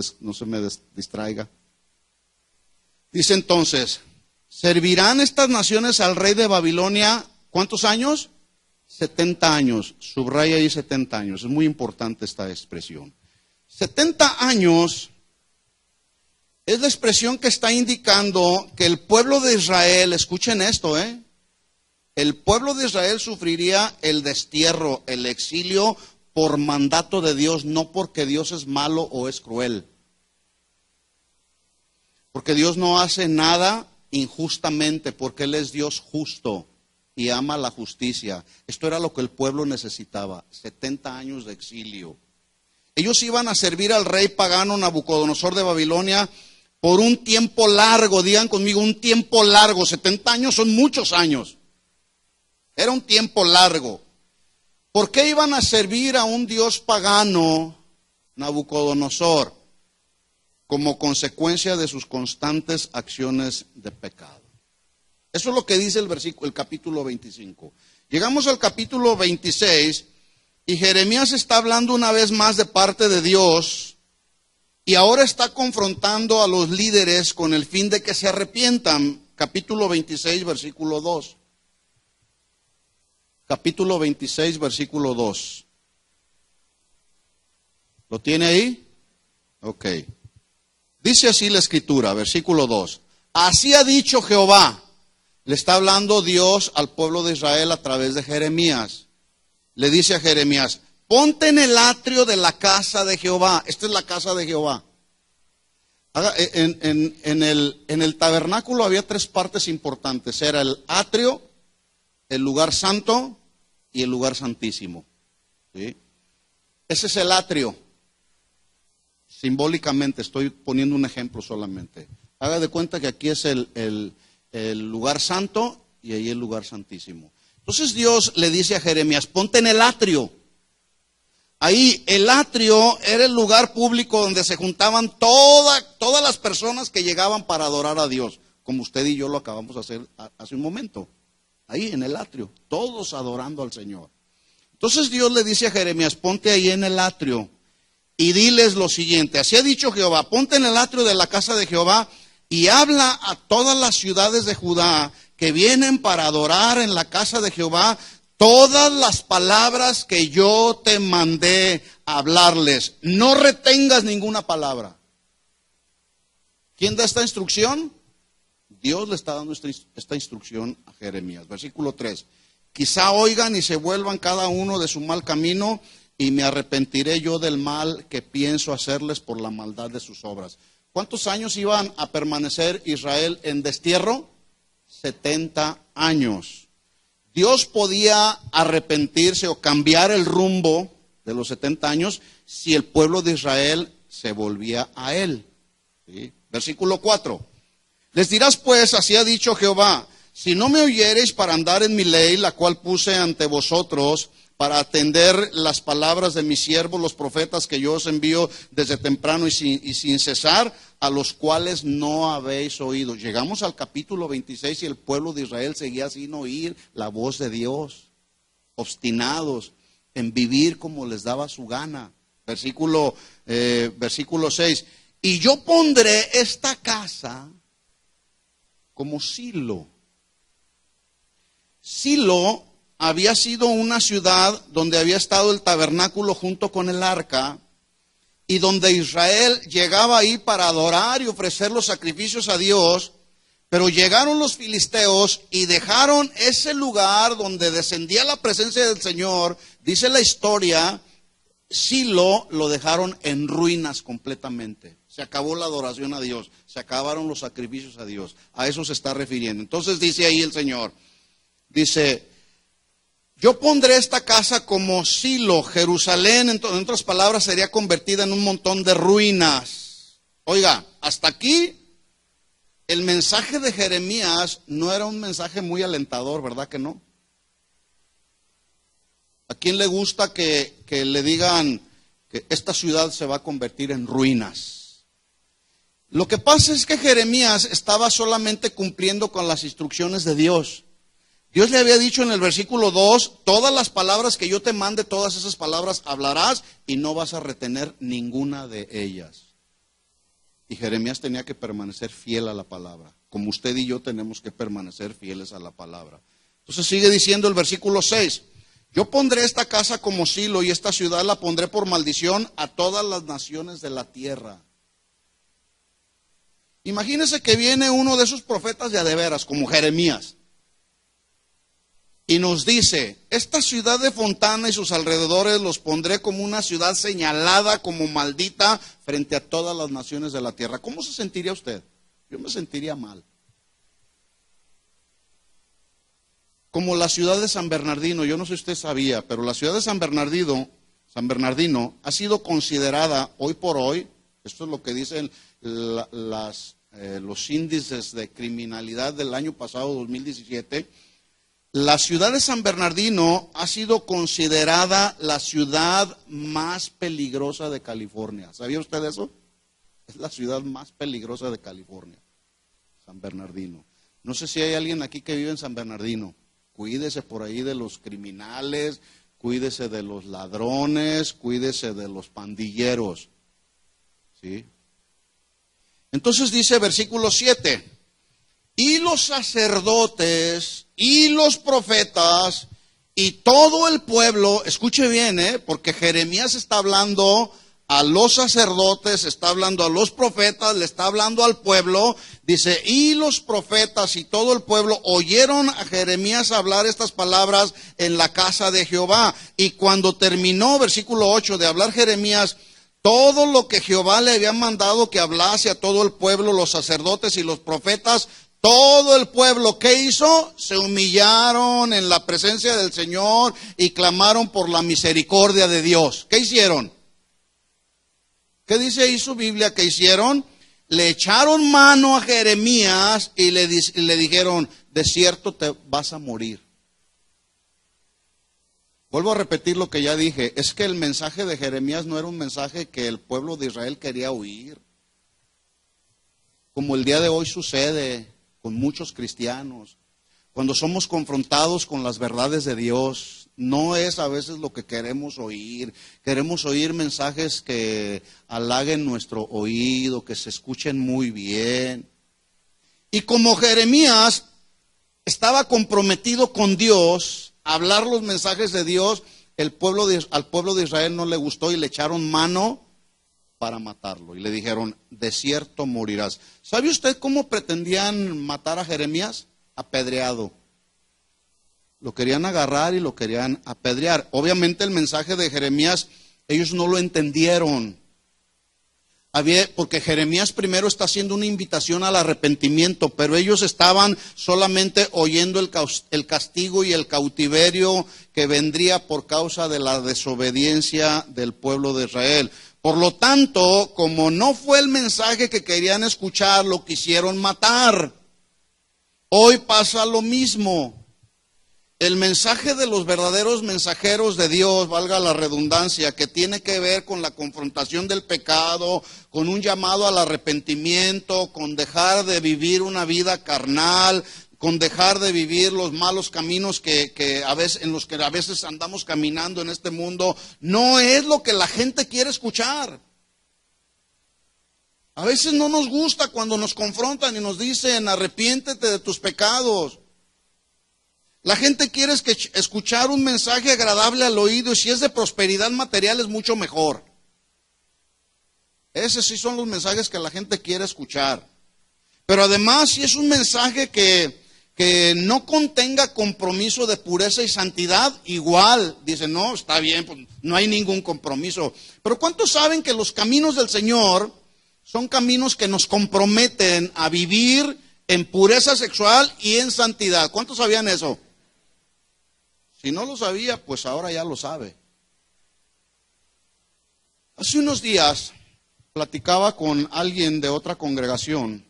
distraiga. Dice entonces, servirán estas naciones al rey de Babilonia, ¿cuántos años? 70 años. Subraya ahí 70 años. Es muy importante esta expresión. 70 años es la expresión que está indicando que el pueblo de Israel, escuchen esto, el pueblo de Israel sufriría el destierro, el exilio por mandato de Dios, no porque Dios es malo o es cruel. Porque Dios no hace nada injustamente, porque Él es Dios justo y ama la justicia. Esto era lo que el pueblo necesitaba, 70 años de exilio. Ellos iban a servir al rey pagano Nabucodonosor de Babilonia por un tiempo largo, digan conmigo, un tiempo largo. 70 años son muchos años. Era un tiempo largo. ¿Por qué iban a servir a un dios pagano, Nabucodonosor? Como consecuencia de sus constantes acciones de pecado. Eso es lo que dice el capítulo 25. Llegamos al capítulo 26 y Jeremías está hablando una vez más de parte de Dios. Y ahora está confrontando a los líderes con el fin de que se arrepientan. Capítulo 26, versículo 2. Capítulo 26, versículo 2. ¿Lo tiene ahí? Ok. Dice así la escritura, versículo 2. Así ha dicho Jehová. Le está hablando Dios al pueblo de Israel a través de Jeremías. Le dice a Jeremías, ponte en el atrio de la casa de Jehová. Esta es la casa de Jehová. En el tabernáculo había tres partes importantes. Era el atrio, el lugar santo y el lugar santísimo. ¿Sí? Ese es el atrio. Simbólicamente, estoy poniendo un ejemplo solamente. Haga de cuenta que aquí es el lugar santo y ahí el lugar santísimo. Entonces Dios le dice a Jeremías, ponte en el atrio. Ahí el atrio era el lugar público donde se juntaban todas las personas que llegaban para adorar a Dios, como usted y yo lo acabamos de hacer hace un momento. Ahí en el atrio, todos adorando al Señor. Entonces Dios le dice a Jeremías, ponte ahí en el atrio. y diles lo siguiente: así ha dicho Jehová, ponte en el atrio de la casa de Jehová y habla a todas las ciudades de Judá que vienen para adorar en la casa de Jehová todas las palabras que yo te mandé hablarles. No retengas ninguna palabra. ¿Quién da esta instrucción? Dios le está dando esta instrucción a Jeremías. Versículo 3. Quizá oigan y se vuelvan cada uno de su mal camino, y me arrepentiré yo del mal que pienso hacerles por la maldad de sus obras. ¿Cuántos años iban a permanecer Israel en destierro? 70 años. Dios podía arrepentirse o cambiar el rumbo de los 70 años si el pueblo de Israel se volvía a él. ¿Sí? Versículo 4. Les dirás pues, así ha dicho Jehová, si no me oyereis para andar en mi ley, la cual puse ante vosotros, para atender las palabras de mis siervos, los profetas que yo os envío desde temprano y sin cesar, a los cuales no habéis oído. Llegamos al capítulo 26 y el pueblo de Israel seguía sin oír la voz de Dios, obstinados en vivir como les daba su gana. Versículo 6. Y yo pondré esta casa como Silo. Silo había sido una ciudad donde había estado el tabernáculo junto con el arca, y donde Israel llegaba ahí para adorar y ofrecer los sacrificios a Dios. Pero llegaron los filisteos y dejaron ese lugar donde descendía la presencia del Señor. Dice la historia, Silo lo dejaron en ruinas completamente. Se acabó la adoración a Dios, se acabaron los sacrificios a Dios. A eso se está refiriendo. Entonces dice ahí el Señor, dice: yo pondré esta casa como Silo. Jerusalén, en otras palabras, sería convertida en un montón de ruinas. Oiga, hasta aquí el mensaje de Jeremías no era un mensaje muy alentador, ¿verdad que no? ¿A quién le gusta que le digan que esta ciudad se va a convertir en ruinas? Lo que pasa es que Jeremías estaba solamente cumpliendo con las instrucciones de Dios. Dios le había dicho en el versículo 2, todas las palabras que yo te mande, todas esas palabras hablarás y no vas a retener ninguna de ellas. Y Jeremías tenía que permanecer fiel a la palabra, como usted y yo tenemos que permanecer fieles a la palabra. Entonces sigue diciendo el versículo 6, yo pondré esta casa como Silo y esta ciudad la pondré por maldición a todas las naciones de la tierra. Imagínese que viene uno de esos profetas de veras, como Jeremías, y nos dice, esta ciudad de Fontana y sus alrededores los pondré como una ciudad señalada, como maldita, frente a todas las naciones de la tierra. ¿Cómo se sentiría usted? Yo me sentiría mal. Como la ciudad de San Bernardino, yo no sé si usted sabía, pero la ciudad de San Bernardino ha sido considerada hoy por hoy, esto es lo que dicen los índices de criminalidad del año pasado, 2017, la ciudad de San Bernardino ha sido considerada la ciudad más peligrosa de California. ¿Sabía usted eso? Es la ciudad más peligrosa de California, San Bernardino. No sé si hay alguien aquí que vive en San Bernardino. Cuídese por ahí de los criminales, cuídese de los ladrones, cuídese de los pandilleros. ¿Sí? Entonces dice versículo 7, y los sacerdotes y los profetas y todo el pueblo, escuche bien, porque Jeremías está hablando a los sacerdotes, está hablando a los profetas, le está hablando al pueblo. Dice, y los profetas y todo el pueblo oyeron a Jeremías hablar estas palabras en la casa de Jehová. Y cuando terminó, versículo 8, de hablar Jeremías todo lo que Jehová le había mandado que hablase a todo el pueblo, los sacerdotes y los profetas, todo el pueblo, ¿qué hizo? Se humillaron en la presencia del Señor y clamaron por la misericordia de Dios. ¿Qué hicieron? ¿Qué dice ahí su Biblia que hicieron? Le echaron mano a Jeremías y le dijeron, de cierto te vas a morir. Vuelvo a repetir lo que ya dije, es que el mensaje de Jeremías no era un mensaje que el pueblo de Israel quería oír. Como el día de hoy sucede con muchos cristianos, cuando somos confrontados con las verdades de Dios, no es a veces lo que queremos oír. Queremos oír mensajes que halaguen nuestro oído, que se escuchen muy bien. Y como Jeremías estaba comprometido con Dios, a hablar los mensajes de Dios, al pueblo de Israel no le gustó y le echaron mano para matarlo. Y le dijeron, de cierto morirás. ¿Sabe usted cómo pretendían matar a Jeremías? Apedreado. Lo querían agarrar y lo querían apedrear. Obviamente el mensaje de Jeremías, ellos no lo entendieron. Porque Jeremías primero está haciendo una invitación al arrepentimiento, pero ellos estaban solamente oyendo el castigo y el cautiverio que vendría por causa de la desobediencia del pueblo de Israel. Por lo tanto, como no fue el mensaje que querían escuchar, lo quisieron matar. Hoy pasa lo mismo. El mensaje de los verdaderos mensajeros de Dios, valga la redundancia, que tiene que ver con la confrontación del pecado, con un llamado al arrepentimiento, con dejar de vivir una vida carnal, con dejar de vivir los malos caminos en los que a veces andamos caminando en este mundo, no es lo que la gente quiere escuchar. A veces no nos gusta cuando nos confrontan y nos dicen, arrepiéntete de tus pecados. La gente quiere escuchar un mensaje agradable al oído, y si es de prosperidad material es mucho mejor. Esos sí son los mensajes que la gente quiere escuchar. Pero además, si es un mensaje que no contenga compromiso de pureza y santidad, igual, dicen, no, está bien, pues no hay ningún compromiso. Pero ¿cuántos saben que los caminos del Señor son caminos que nos comprometen a vivir en pureza sexual y en santidad? ¿Cuántos sabían eso? Si no lo sabía, pues ahora ya lo sabe. Hace unos días platicaba con alguien de otra congregación,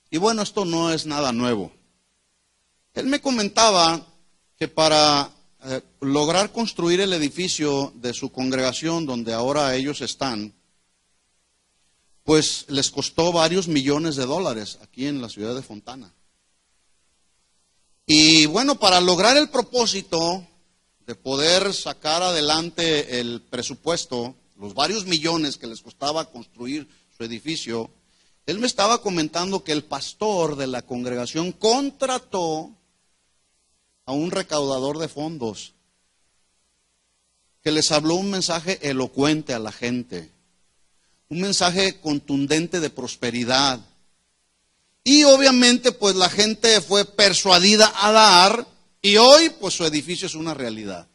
y bueno, esto no es nada nuevo. Él me comentaba que para lograr construir el edificio de su congregación, donde ahora ellos están, pues les costó varios millones de dólares aquí en la ciudad de Fontana. Y bueno, para lograr el propósito de poder sacar adelante el presupuesto, los varios millones que les costaba construir su edificio, él me estaba comentando que el pastor de la congregación contrató a un recaudador de fondos que les habló un mensaje elocuente a la gente, un mensaje contundente de prosperidad. Y obviamente pues la gente fue persuadida a dar, y hoy pues su edificio es una realidad.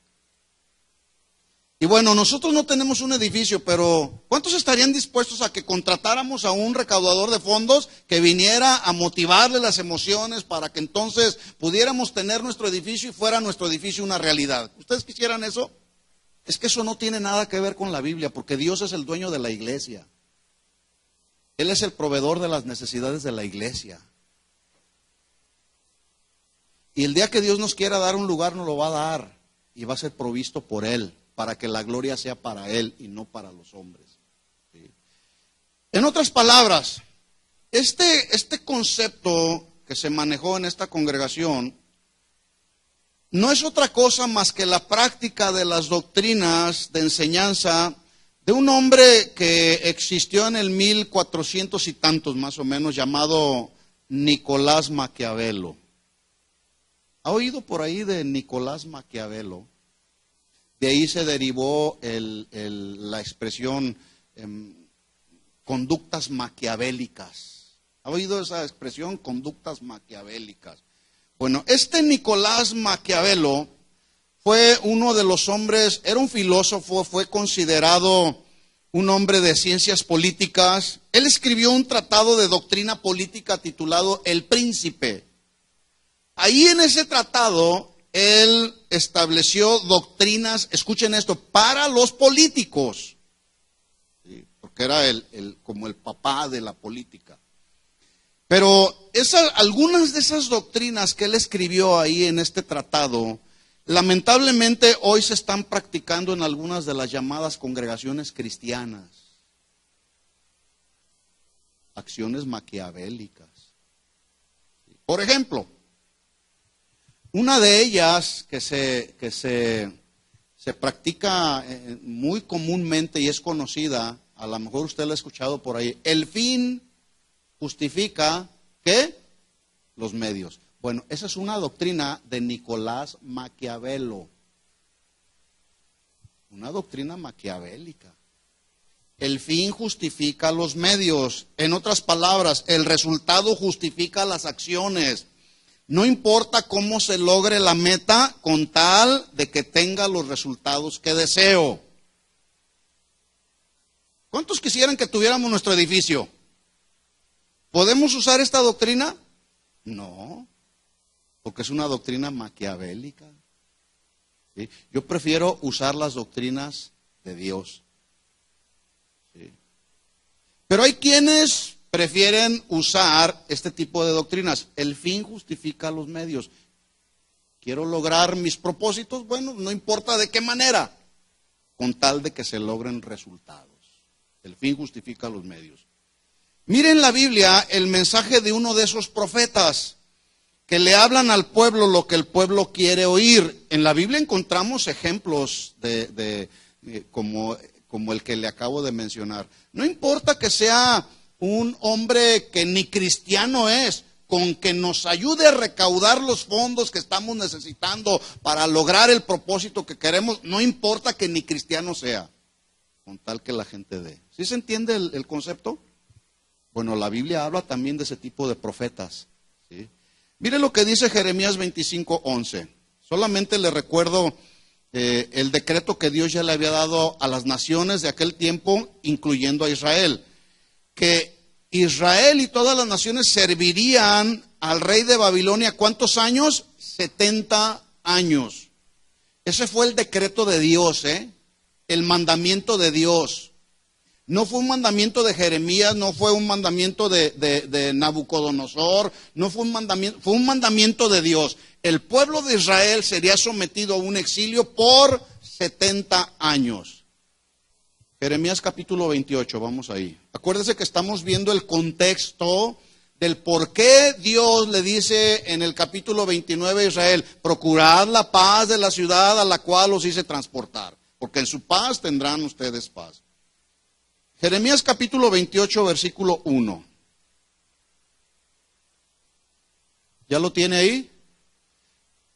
Y bueno, nosotros no tenemos un edificio, pero ¿cuántos estarían dispuestos a que contratáramos a un recaudador de fondos que viniera a motivarle las emociones para que entonces pudiéramos tener nuestro edificio y fuera nuestro edificio una realidad? ¿Ustedes quisieran eso? Es que eso no tiene nada que ver con la Biblia, porque Dios es el dueño de la iglesia. Él es el proveedor de las necesidades de la iglesia. Y el día que Dios nos quiera dar un lugar, nos lo va a dar. Y va a ser provisto por Él, para que la gloria sea para Él y no para los hombres. ¿Sí? En otras palabras, este concepto que se manejó en esta congregación no es otra cosa más que la práctica de las doctrinas de enseñanza de un hombre que existió en el 1400 y tantos más o menos, llamado Nicolás Maquiavelo. ¿Ha oído por ahí de Nicolás Maquiavelo? De ahí se derivó la expresión conductas maquiavélicas. ¿Ha oído esa expresión, conductas maquiavélicas? Bueno, este Nicolás Maquiavelo fue uno de los hombres, era un filósofo, fue considerado un hombre de ciencias políticas. Él escribió un tratado de doctrina política titulado El Príncipe. Ahí en ese tratado, él estableció doctrinas, escuchen esto, para los políticos, ¿sí? Porque era como el papá de la política. Pero algunas de esas doctrinas que él escribió ahí en este tratado, lamentablemente hoy se están practicando en algunas de las llamadas congregaciones cristianas. Acciones maquiavélicas. Por ejemplo, Una de ellas se practica muy comúnmente y es conocida, a lo mejor usted la ha escuchado por ahí, el fin justifica, ¿qué? Los medios. Bueno, esa es una doctrina de Nicolás Maquiavelo, una doctrina maquiavélica. El fin justifica los medios. En otras palabras, el resultado justifica las acciones. No importa cómo se logre la meta, con tal de que tenga los resultados que deseo. ¿Cuántos quisieran que tuviéramos nuestro edificio? ¿Podemos usar esta doctrina? No, porque es una doctrina maquiavélica. ¿Sí? Yo prefiero usar las doctrinas de Dios. ¿Sí? Pero hay quienes prefieren usar este tipo de doctrinas. El fin justifica los medios. Quiero lograr mis propósitos, bueno, no importa de qué manera, con tal de que se logren resultados. El fin justifica los medios. Miren la Biblia el mensaje de uno de esos profetas que le hablan al pueblo lo que el pueblo quiere oír. En la Biblia encontramos ejemplos como el que le acabo de mencionar. No importa que sea un hombre que ni cristiano es, con que nos ayude a recaudar los fondos que estamos necesitando para lograr el propósito que queremos, no importa que ni cristiano sea, con tal que la gente dé. ¿Sí se entiende el concepto? Bueno, la Biblia habla también de ese tipo de profetas, ¿sí? Mire lo que dice Jeremías 25:11. Solamente le recuerdo el decreto que Dios ya le había dado a las naciones de aquel tiempo, incluyendo a Israel, que Israel y todas las naciones servirían al rey de Babilonia, ¿cuántos años? 70 años. Ese fue el decreto de Dios, el mandamiento de Dios. No fue un mandamiento de Jeremías, no fue un mandamiento de Nabucodonosor, no fue un mandamiento de Dios. El pueblo de Israel sería sometido a un exilio por 70 años. Jeremías capítulo 28, vamos ahí. Acuérdese que estamos viendo el contexto del por qué Dios le dice en el capítulo 29 a Israel: procurad la paz de la ciudad a la cual os hice transportar, porque en su paz tendrán ustedes paz. Jeremías capítulo 28, versículo 1. ¿Ya lo tiene ahí?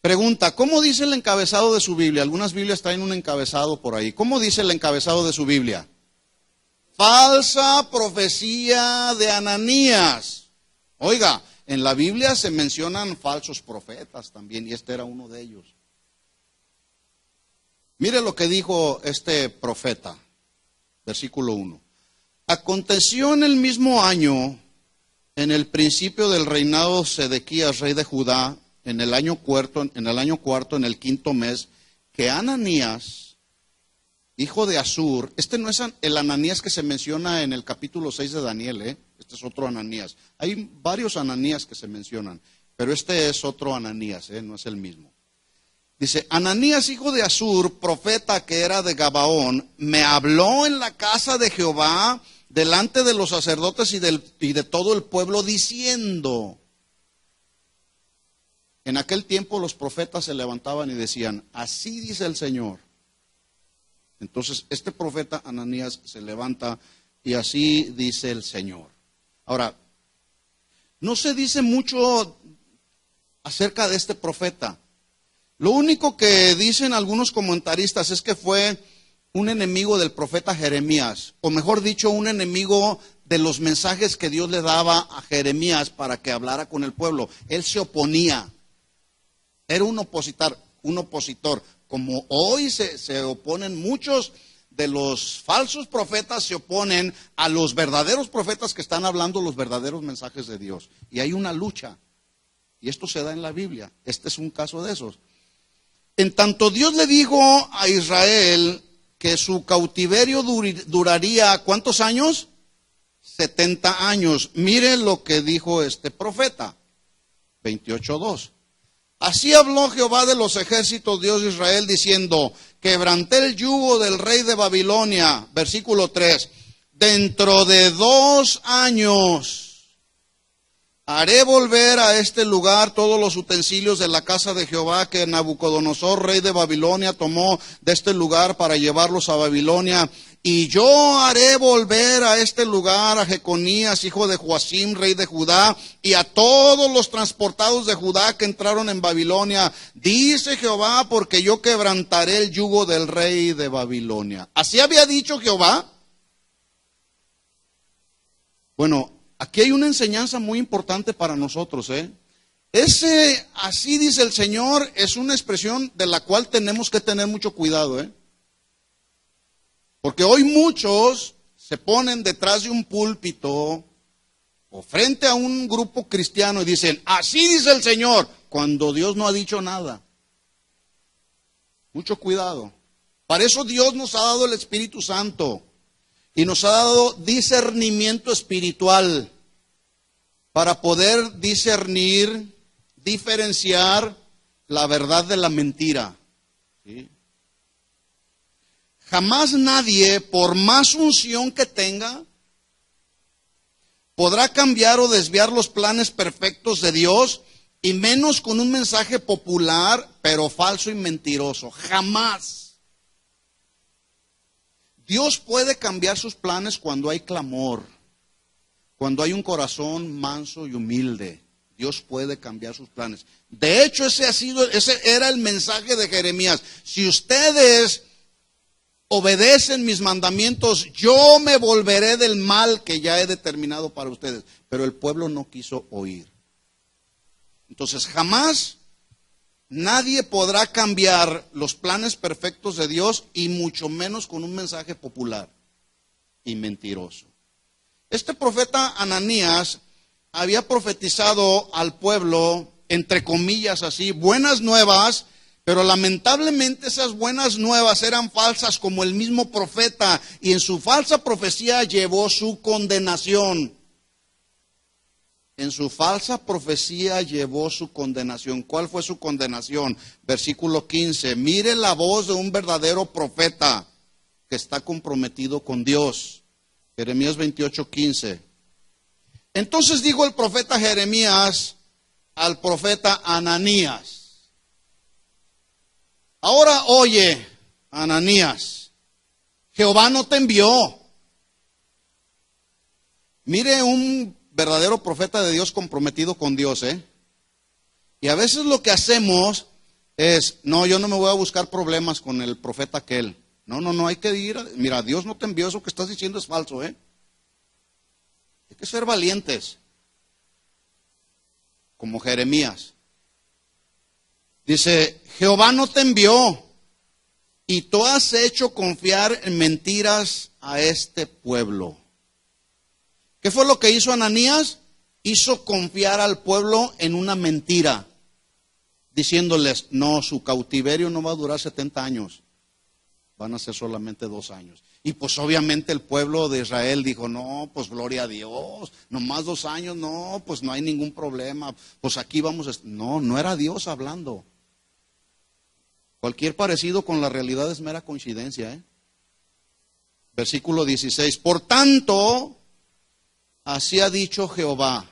Pregunta, ¿cómo dice el encabezado de su Biblia? Algunas Biblias traen un encabezado por ahí. ¿Cómo dice el encabezado de su Biblia? Falsa profecía de Ananías. Oiga, en la Biblia se mencionan falsos profetas también, y este era uno de ellos. Mire lo que dijo este profeta, versículo 1. Aconteció en el mismo año, en el principio del reinado de Sedequías, rey de Judá, en el año cuarto, en el quinto mes, que Ananías, hijo de Azur, este no es el Ananías que se menciona en el capítulo 6 de Daniel, este es otro Ananías. Hay varios Ananías que se mencionan, pero este es otro Ananías, no es el mismo. Dice, Ananías, hijo de Azur, profeta que era de Gabaón, me habló en la casa de Jehová, delante de los sacerdotes y de todo el pueblo, diciendo... En aquel tiempo los profetas se levantaban y decían, así dice el Señor. Entonces este profeta Ananías se levanta y así dice el Señor. Ahora, no se dice mucho acerca de este profeta. Lo único que dicen algunos comentaristas es que fue un enemigo del profeta Jeremías, o mejor dicho, un enemigo de los mensajes que Dios le daba a Jeremías para que hablara con el pueblo. Él se oponía. Era un opositor, como hoy se oponen muchos de los falsos profetas, se oponen a los verdaderos profetas que están hablando los verdaderos mensajes de Dios. Y hay una lucha, y esto se da en la Biblia, este es un caso de esos. En tanto Dios le dijo a Israel que su cautiverio duraría, ¿cuántos años? 70 años. Mire lo que dijo este profeta, 28:2. Así habló Jehová de los ejércitos, Dios de Israel, diciendo, quebranté el yugo del rey de Babilonia, versículo 3, dentro de 2 años Haré volver a este lugar todos los utensilios de la casa de Jehová que Nabucodonosor, rey de Babilonia, tomó de este lugar para llevarlos a Babilonia. Y yo haré volver a este lugar a Jeconías, hijo de Joacim, rey de Judá, y a todos los transportados de Judá que entraron en Babilonia. Dice Jehová, porque yo quebrantaré el yugo del rey de Babilonia. ¿Así había dicho Jehová? Bueno, aquí hay una enseñanza muy importante para nosotros, Ese, así dice el Señor, es una expresión de la cual tenemos que tener mucho cuidado, Porque hoy muchos se ponen detrás de un púlpito o frente a un grupo cristiano y dicen, así dice el Señor, cuando Dios no ha dicho nada. Mucho cuidado. Para eso Dios nos ha dado el Espíritu Santo y nos ha dado discernimiento espiritual para poder discernir, diferenciar la verdad de la mentira. ¿Sí? Jamás nadie, por más unción que tenga, podrá cambiar o desviar los planes perfectos de Dios, y menos con un mensaje popular, pero falso y mentiroso. Jamás. Dios puede cambiar sus planes cuando hay clamor, cuando hay un corazón manso y humilde. Dios puede cambiar sus planes. De hecho, ese era el mensaje de Jeremías. Si ustedes obedecen mis mandamientos, yo me volveré del mal que ya he determinado para ustedes. Pero el pueblo no quiso oír. Entonces, jamás nadie podrá cambiar los planes perfectos de Dios, y mucho menos con un mensaje popular y mentiroso. Este profeta Ananías había profetizado al pueblo, entre comillas así, buenas nuevas, pero lamentablemente esas buenas nuevas eran falsas como el mismo profeta, y en su falsa profecía llevó su condenación. En su falsa profecía llevó su condenación. ¿Cuál fue su condenación? Versículo 15. Mire la voz de un verdadero profeta que está comprometido con Dios. Jeremías 28:15. Entonces dijo el profeta Jeremías al profeta Ananías: ahora oye, Ananías, Jehová no te envió. Mire, un verdadero profeta de Dios comprometido con Dios, Y a veces lo que hacemos es, no, yo no me voy a buscar problemas con el profeta aquel. No, hay que ir, mira, Dios no te envió, eso que estás diciendo es falso, Hay que ser valientes, como Jeremías. Dice, Jehová no te envió, y tú has hecho confiar en mentiras a este pueblo. ¿Qué fue lo que hizo Ananías? Hizo confiar al pueblo en una mentira, diciéndoles, no, su cautiverio no va a durar 70 años, van a ser solamente 2 años. Y pues obviamente el pueblo de Israel dijo, no, pues gloria a Dios, nomás 2 años, no, pues no hay ningún problema, pues aquí vamos a... No era Dios hablando. Cualquier parecido con la realidad es mera coincidencia, Versículo 16, por tanto, así ha dicho Jehová.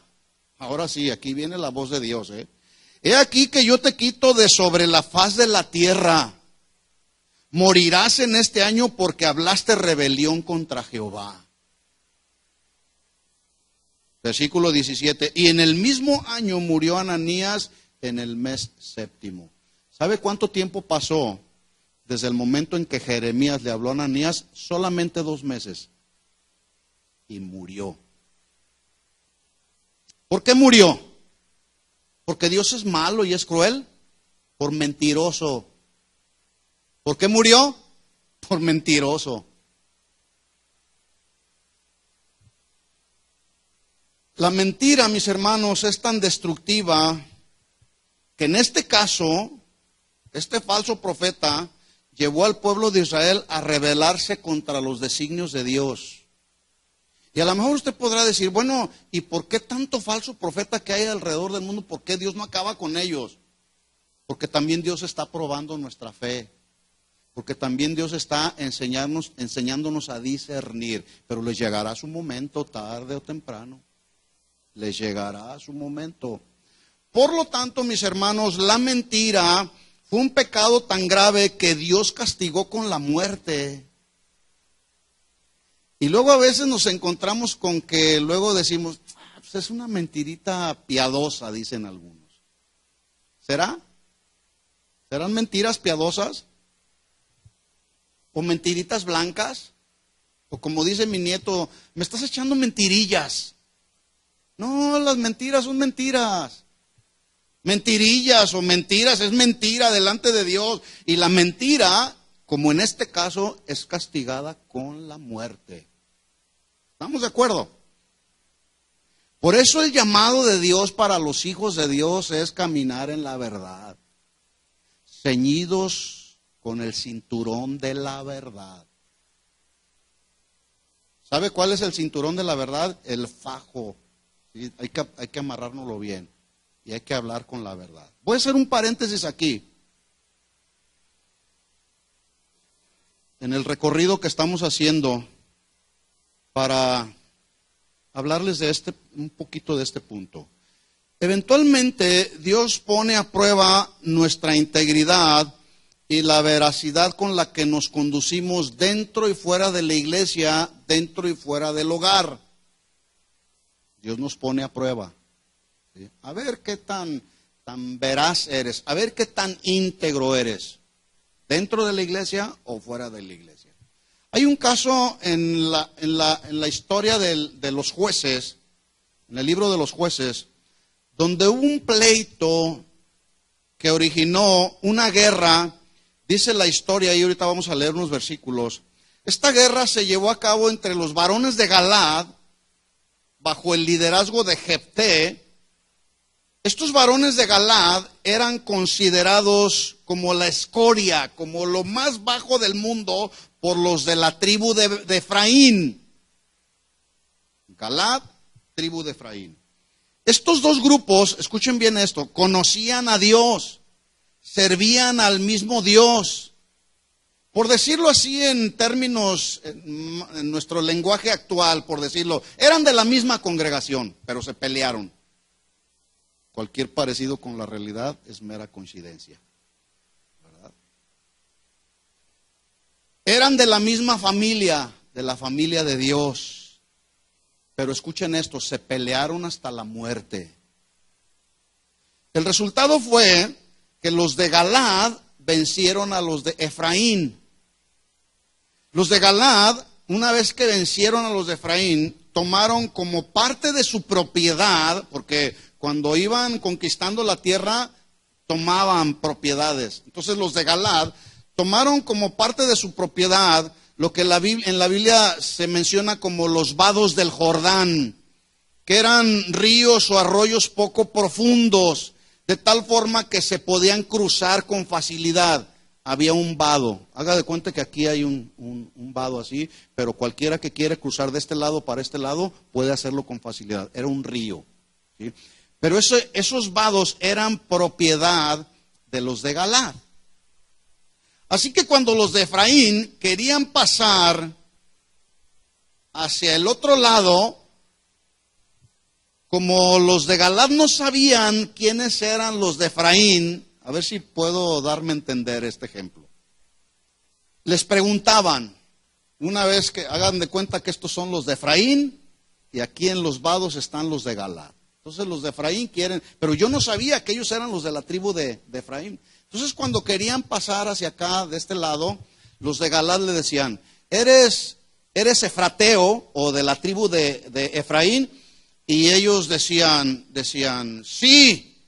Ahora sí, aquí viene la voz de Dios, He aquí que yo te quito de sobre la faz de la tierra. Morirás en este año porque hablaste rebelión contra Jehová. Versículo 17. Y en el mismo año murió Ananías en el mes 7. ¿Sabe cuánto tiempo pasó desde el momento en que Jeremías le habló a Ananías? Solamente 2 meses. Y murió. ¿Por qué murió? ¿Porque Dios es malo y es cruel? Por mentiroso. ¿Por qué murió? Por mentiroso. La mentira, mis hermanos, es tan destructiva que en este caso, este falso profeta llevó al pueblo de Israel a rebelarse contra los designios de Dios. Y a lo mejor usted podrá decir, bueno, ¿y por qué tanto falso profeta que hay alrededor del mundo? ¿Por qué Dios no acaba con ellos? Porque también Dios está probando nuestra fe. Porque también Dios está enseñándonos a discernir. Pero les llegará su momento, tarde o temprano. les llegará su momento. Por lo tanto, mis hermanos, la mentira fue un pecado tan grave que Dios castigó con la muerte. Y luego a veces nos encontramos con que luego decimos, pues es una mentirita piadosa, dicen algunos. ¿Será? ¿Serán mentiras piadosas? ¿O mentiritas blancas? O como dice mi nieto, me estás echando mentirillas. No, las mentiras son mentiras. Mentirillas o mentiras es mentira delante de Dios. Y la mentira, como en este caso, es castigada con la muerte. ¿Estamos de acuerdo? Por eso el llamado de Dios para los hijos de Dios es caminar en la verdad, ceñidos con el cinturón de la verdad. ¿Sabe cuál es el cinturón de la verdad? El fajo. ¿Sí? Hay que amarrárnoslo bien y hay que hablar con la verdad. Voy a hacer un paréntesis aquí. En el recorrido que estamos haciendo para hablarles de un poquito de este punto. Eventualmente Dios pone a prueba nuestra integridad y la veracidad con la que nos conducimos dentro y fuera de la iglesia, dentro y fuera del hogar. Dios nos pone a prueba. ¿Sí? A ver qué tan veraz eres, a ver qué tan íntegro eres, dentro de la iglesia o fuera de la iglesia. Hay un caso en la historia de los jueces, en el libro de los jueces, donde hubo un pleito que originó una guerra, dice la historia, y ahorita vamos a leer unos versículos. Esta guerra se llevó a cabo entre los varones de Galaad, bajo el liderazgo de Jefté. Estos varones de Galaad eran considerados como la escoria, como lo más bajo del mundo por los de la tribu de Efraín. Galaad, tribu de Efraín. Estos dos grupos, escuchen bien esto, conocían a Dios, servían al mismo Dios. Por decirlo así en términos, en nuestro lenguaje actual, por decirlo, eran de la misma congregación, pero se pelearon. Cualquier parecido con la realidad es mera coincidencia, ¿verdad? Eran de la misma familia, de la familia de Dios. Pero escuchen esto, se pelearon hasta la muerte. El resultado fue que los de Galaad vencieron a los de Efraín. Los de Galaad, una vez que vencieron a los de Efraín, tomaron como parte de su propiedad, porque cuando iban conquistando la tierra, tomaban propiedades. Entonces los de Galaad tomaron como parte de su propiedad lo que en la Biblia se menciona como los vados del Jordán, que eran ríos o arroyos poco profundos, de tal forma que se podían cruzar con facilidad. Había un vado, haga de cuenta que aquí hay un vado así, pero cualquiera que quiere cruzar de este lado para este lado puede hacerlo con facilidad. Era un río, ¿sí? Pero esos vados eran propiedad de los de Galaad. Así que cuando los de Efraín querían pasar hacia el otro lado, como los de Galaad no sabían quiénes eran los de Efraín, a ver si puedo darme a entender este ejemplo. Les preguntaban, una vez que hagan de cuenta que estos son los de Efraín y aquí en los vados están los de Galaad. Entonces los de Efraín quieren, pero yo no sabía que ellos eran los de la tribu de Efraín. Entonces cuando querían pasar hacia acá, de este lado, los de Galaad le decían, ¿eres efrateo o de la tribu de Efraín? Y ellos decían, sí,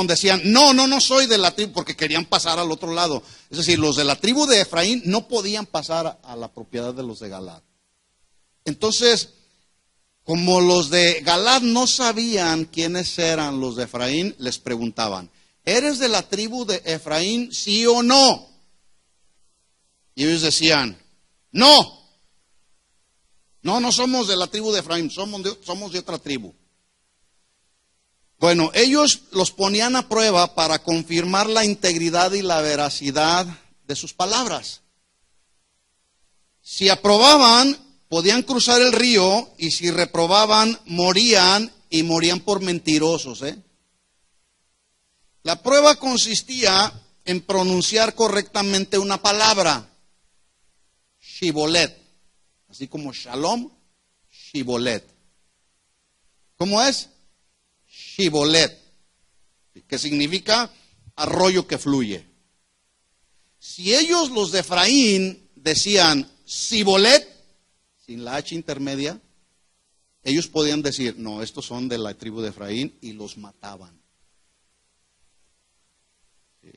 decían, no soy de la tribu, porque querían pasar al otro lado. Es decir, los de la tribu de Efraín no podían pasar a la propiedad de los de Galaad. Entonces, como los de Galaad no sabían quiénes eran los de Efraín, les preguntaban, ¿eres de la tribu de Efraín, sí o no? Y ellos decían, no somos de la tribu de Efraín, somos de otra tribu. Bueno, ellos los ponían a prueba para confirmar la integridad y la veracidad de sus palabras. Si aprobaban, podían cruzar el río y si reprobaban, morían y morían por mentirosos. La prueba consistía en pronunciar correctamente una palabra, shibolet, así como shalom, shibolet. ¿Cómo es? Shibolet, que significa arroyo que fluye. Si ellos, los de Efraín, decían Sibolet, sin la H intermedia, ellos podían decir, no, estos son de la tribu de Efraín, y los mataban. ¿Sí?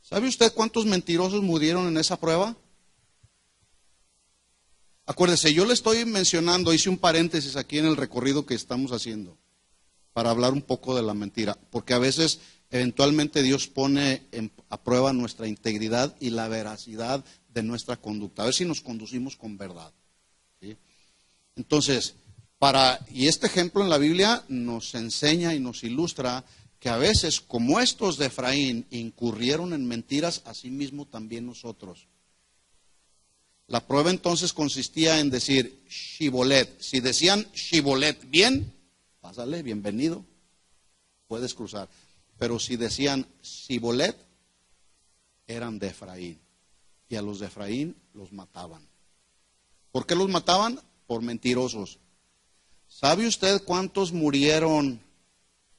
¿Sabe usted cuántos mentirosos murieron en esa prueba? Acuérdese, yo le estoy mencionando, hice un paréntesis aquí en el recorrido que estamos haciendo, para hablar un poco de la mentira, porque a veces eventualmente Dios pone a prueba nuestra integridad y la veracidad de nuestra conducta, a ver si nos conducimos con verdad. ¿Sí? Entonces, y este ejemplo en la Biblia nos enseña y nos ilustra que a veces, como estos de Efraín incurrieron en mentiras, así mismo también nosotros. La prueba entonces consistía en decir Shibolet. Si decían Shibolet bien, pásale, bienvenido, puedes cruzar. Pero si decían Sibolet, eran de Efraín. Y a los de Efraín los mataban. ¿Por qué los mataban? Por mentirosos. ¿Sabe usted cuántos murieron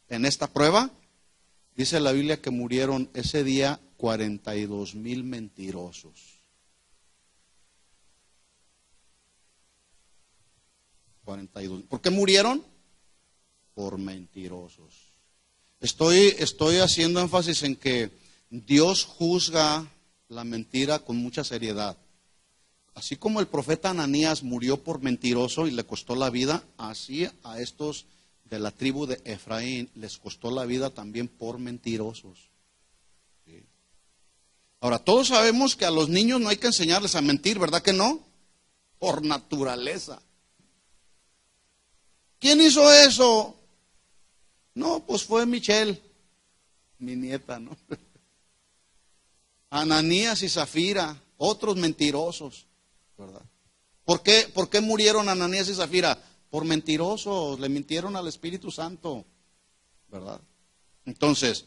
en esta prueba? Dice la Biblia que murieron ese día 42,000 mentirosos. 42. ¿Por qué murieron? Por mentirosos. Estoy haciendo énfasis en que Dios juzga la mentira con mucha seriedad. Así como el profeta Ananías murió por mentiroso y le costó la vida, así a estos de la tribu de Efraín les costó la vida también por mentirosos. ¿Sí? Ahora, todos sabemos que a los niños no hay que enseñarles a mentir, ¿verdad que no? Por naturaleza. ¿Quién hizo eso? No, pues fue Michelle, mi nieta, ¿no? Ananías y Zafira, otros mentirosos, ¿verdad? ¿Por qué murieron Ananías y Zafira? Por mentirosos, le mintieron al Espíritu Santo, ¿verdad? Entonces,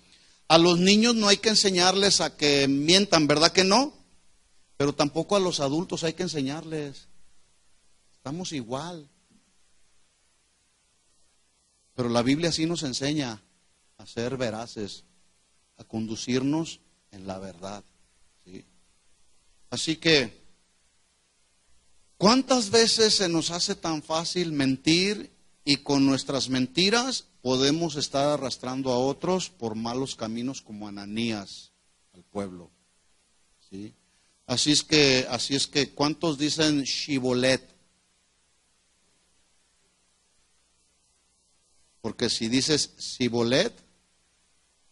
a los niños no hay que enseñarles a que mientan, ¿verdad que no? Pero tampoco a los adultos hay que enseñarles. Estamos igual. Pero la Biblia sí nos enseña a ser veraces, a conducirnos en la verdad. ¿Sí? Así que, ¿cuántas veces se nos hace tan fácil mentir y con nuestras mentiras podemos estar arrastrando a otros por malos caminos como Ananías al pueblo? ¿Sí? Así es que, ¿cuántos dicen Shibolet? Porque si dices Sibolet,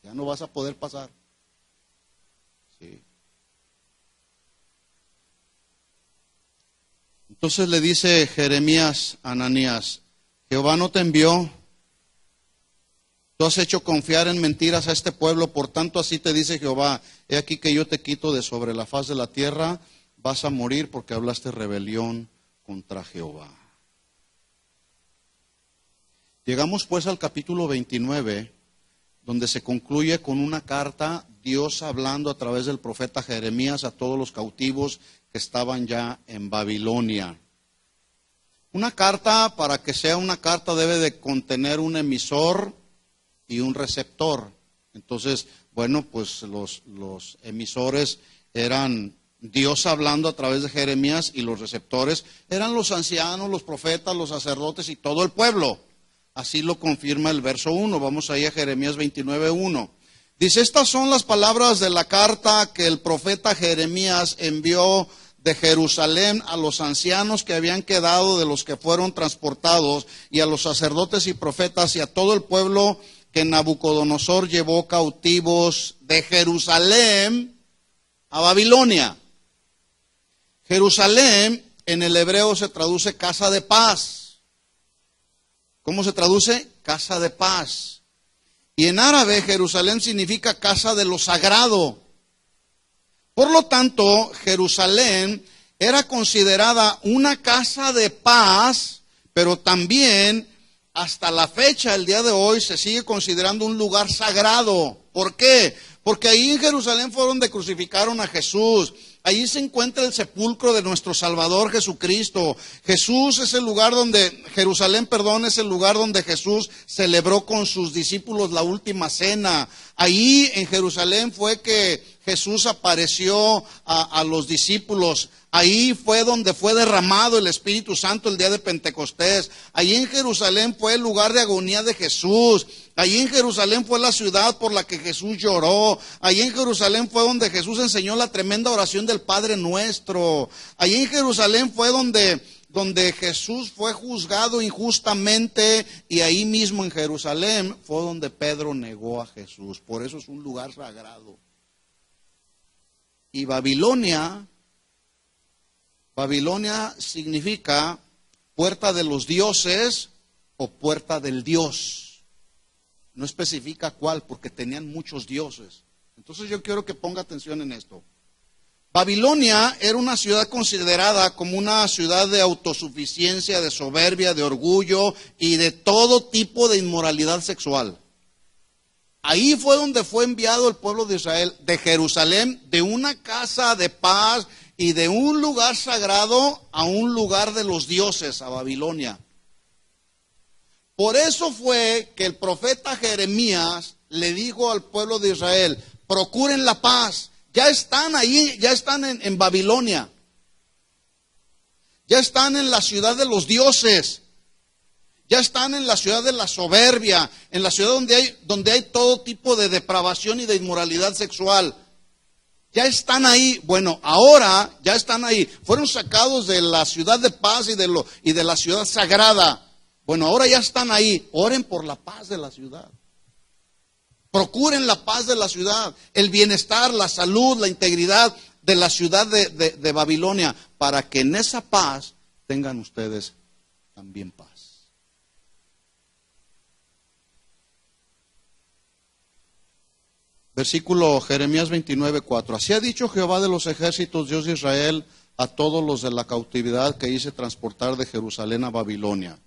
ya no vas a poder pasar. Sí. Entonces le dice Jeremías a Ananías, Jehová no te envió, tú has hecho confiar en mentiras a este pueblo, por tanto así te dice Jehová, he aquí que yo te quito de sobre la faz de la tierra, vas a morir porque hablaste rebelión contra Jehová. Llegamos pues al capítulo 29, donde se concluye con una carta, Dios hablando a través del profeta Jeremías a todos los cautivos que estaban ya en Babilonia. Una carta, para que sea una carta, debe de contener un emisor y un receptor. Entonces, bueno, pues los emisores eran Dios hablando a través de Jeremías y los receptores eran los ancianos, los profetas, los sacerdotes y todo el pueblo. Así lo confirma el verso 1. Vamos ahí a Jeremías 29:1. Dice, estas son las palabras de la carta que el profeta Jeremías envió de Jerusalén a los ancianos que habían quedado de los que fueron transportados y a los sacerdotes y profetas y a todo el pueblo que Nabucodonosor llevó cautivos de Jerusalén a Babilonia. Jerusalén en el hebreo se traduce casa de paz. ¿Cómo se traduce? Casa de paz. Y en árabe, Jerusalén significa casa de lo sagrado. Por lo tanto, Jerusalén era considerada una casa de paz, pero también hasta la fecha, el día de hoy, se sigue considerando un lugar sagrado. ¿Por qué? Porque ahí en Jerusalén fue donde crucificaron a Jesús. Allí se encuentra el sepulcro de nuestro Salvador Jesucristo. Jerusalén, es el lugar donde Jesús celebró con sus discípulos la última cena. Ahí en Jerusalén fue que Jesús apareció a los discípulos. Ahí fue donde fue derramado el Espíritu Santo el día de Pentecostés. Ahí en Jerusalén fue el lugar de agonía de Jesús. Allí en Jerusalén fue la ciudad por la que Jesús lloró. Allí en Jerusalén fue donde Jesús enseñó la tremenda oración del Padre Nuestro. Allí en Jerusalén fue donde Jesús fue juzgado injustamente, y ahí mismo en Jerusalén fue donde Pedro negó a Jesús. Por eso es un lugar sagrado. Y Babilonia significa puerta de los dioses o puerta del Dios. No especifica cuál, porque tenían muchos dioses. Entonces yo quiero que ponga atención en esto. Babilonia era una ciudad considerada como una ciudad de autosuficiencia, de soberbia, de orgullo y de todo tipo de inmoralidad sexual. Ahí fue donde fue enviado el pueblo de Israel, de Jerusalén, de una casa de paz y de un lugar sagrado a un lugar de los dioses, a Babilonia. Por eso fue que el profeta Jeremías le dijo al pueblo de Israel: procuren la paz. Ya están ahí, ya están en Babilonia. Ya están en la ciudad de los dioses. Ya están en la ciudad de la soberbia, en la ciudad donde hay todo tipo de depravación y de inmoralidad sexual. Ya están ahí. Bueno, ahora ya están ahí. Fueron sacados de la ciudad de paz y de la ciudad sagrada. Bueno, ahora ya están ahí. Oren por la paz de la ciudad. Procuren la paz de la ciudad, el bienestar, la salud, la integridad de la ciudad de Babilonia, para que en esa paz tengan ustedes también paz. Versículo Jeremías 29:4. Así ha dicho Jehová de los ejércitos, Dios de Israel, a todos los de la cautividad que hice transportar de Jerusalén a Babilonia.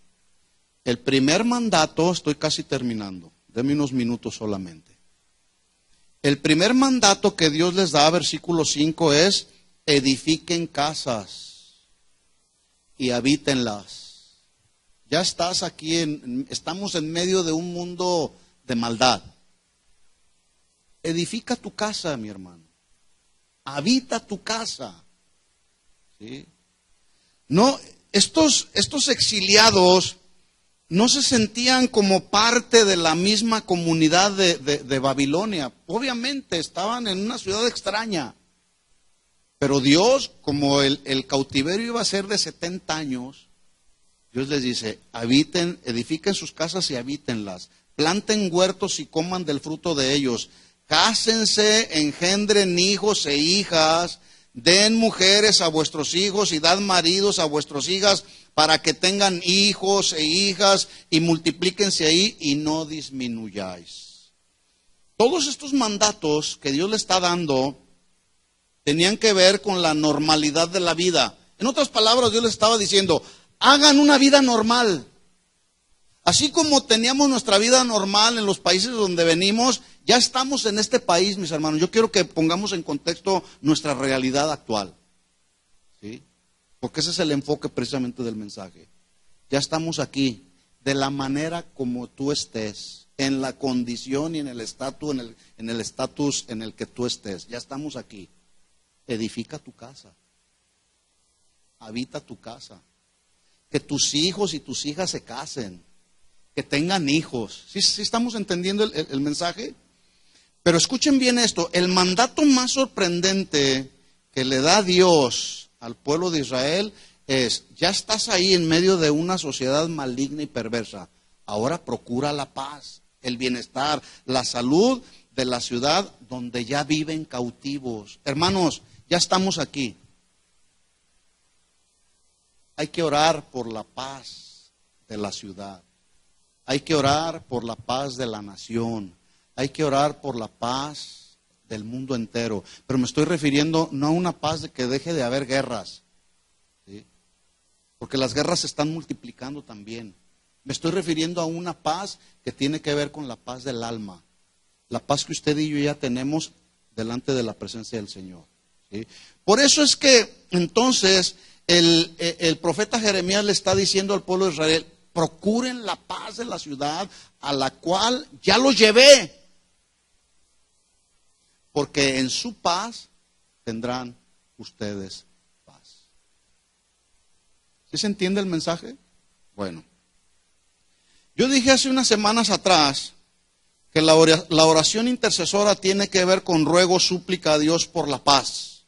El primer mandato, estoy casi terminando, denme unos minutos solamente. El primer mandato que Dios les da, versículo 5, es: edifiquen casas y habítenlas. Ya estás aquí, estamos en medio de un mundo de maldad. Edifica tu casa, mi hermano. Habita tu casa. ¿Sí? No, estos exiliados no se sentían como parte de la misma comunidad de Babilonia. Obviamente estaban en una ciudad extraña. Pero Dios, como el cautiverio iba a ser de 70 años, Dios les dice: habiten, edifiquen sus casas y habítenlas. Planten huertos y coman del fruto de ellos. Cásense, engendren hijos e hijas. Den mujeres a vuestros hijos y dad maridos a vuestras hijas, para que tengan hijos e hijas, y multiplíquense ahí y no disminuyáis. Todos estos mandatos que Dios le está dando tenían que ver con la normalidad de la vida. En otras palabras, Dios les estaba diciendo: hagan una vida normal. Así como teníamos nuestra vida normal en los países donde venimos, ya estamos en este país, mis hermanos. Yo quiero que pongamos en contexto nuestra realidad actual. ¿Sí? Porque ese es el enfoque precisamente del mensaje. Ya estamos aquí, de la manera como tú estés, en la condición y en el estatus en el que tú estés. Ya estamos aquí. Edifica tu casa. Habita tu casa. Que tus hijos y tus hijas se casen. Que tengan hijos. ¿Sí estamos entendiendo el mensaje? Pero escuchen bien esto. El mandato más sorprendente que le da Dios al pueblo de Israel es: ya estás ahí en medio de una sociedad maligna y perversa. Ahora procura la paz, el bienestar, la salud de la ciudad donde ya viven cautivos. Hermanos, ya estamos aquí. Hay que orar por la paz de la ciudad. Hay que orar por la paz de la nación. Hay que orar por la paz del mundo entero. Pero me estoy refiriendo no a una paz de que deje de haber guerras. porque las guerras se están multiplicando también. Me estoy refiriendo a una paz que tiene que ver con la paz del alma, la paz que usted y yo ya tenemos delante de la presencia del Señor, ¿sí? Por eso es que entonces el profeta Jeremías le está diciendo al pueblo de Israel: procuren la paz de la ciudad a la cual ya los llevé, porque en su paz tendrán ustedes paz. ¿Sí se entiende el mensaje? Bueno, yo dije hace unas semanas atrás que la oración intercesora tiene que ver con ruego, súplica a Dios por la paz.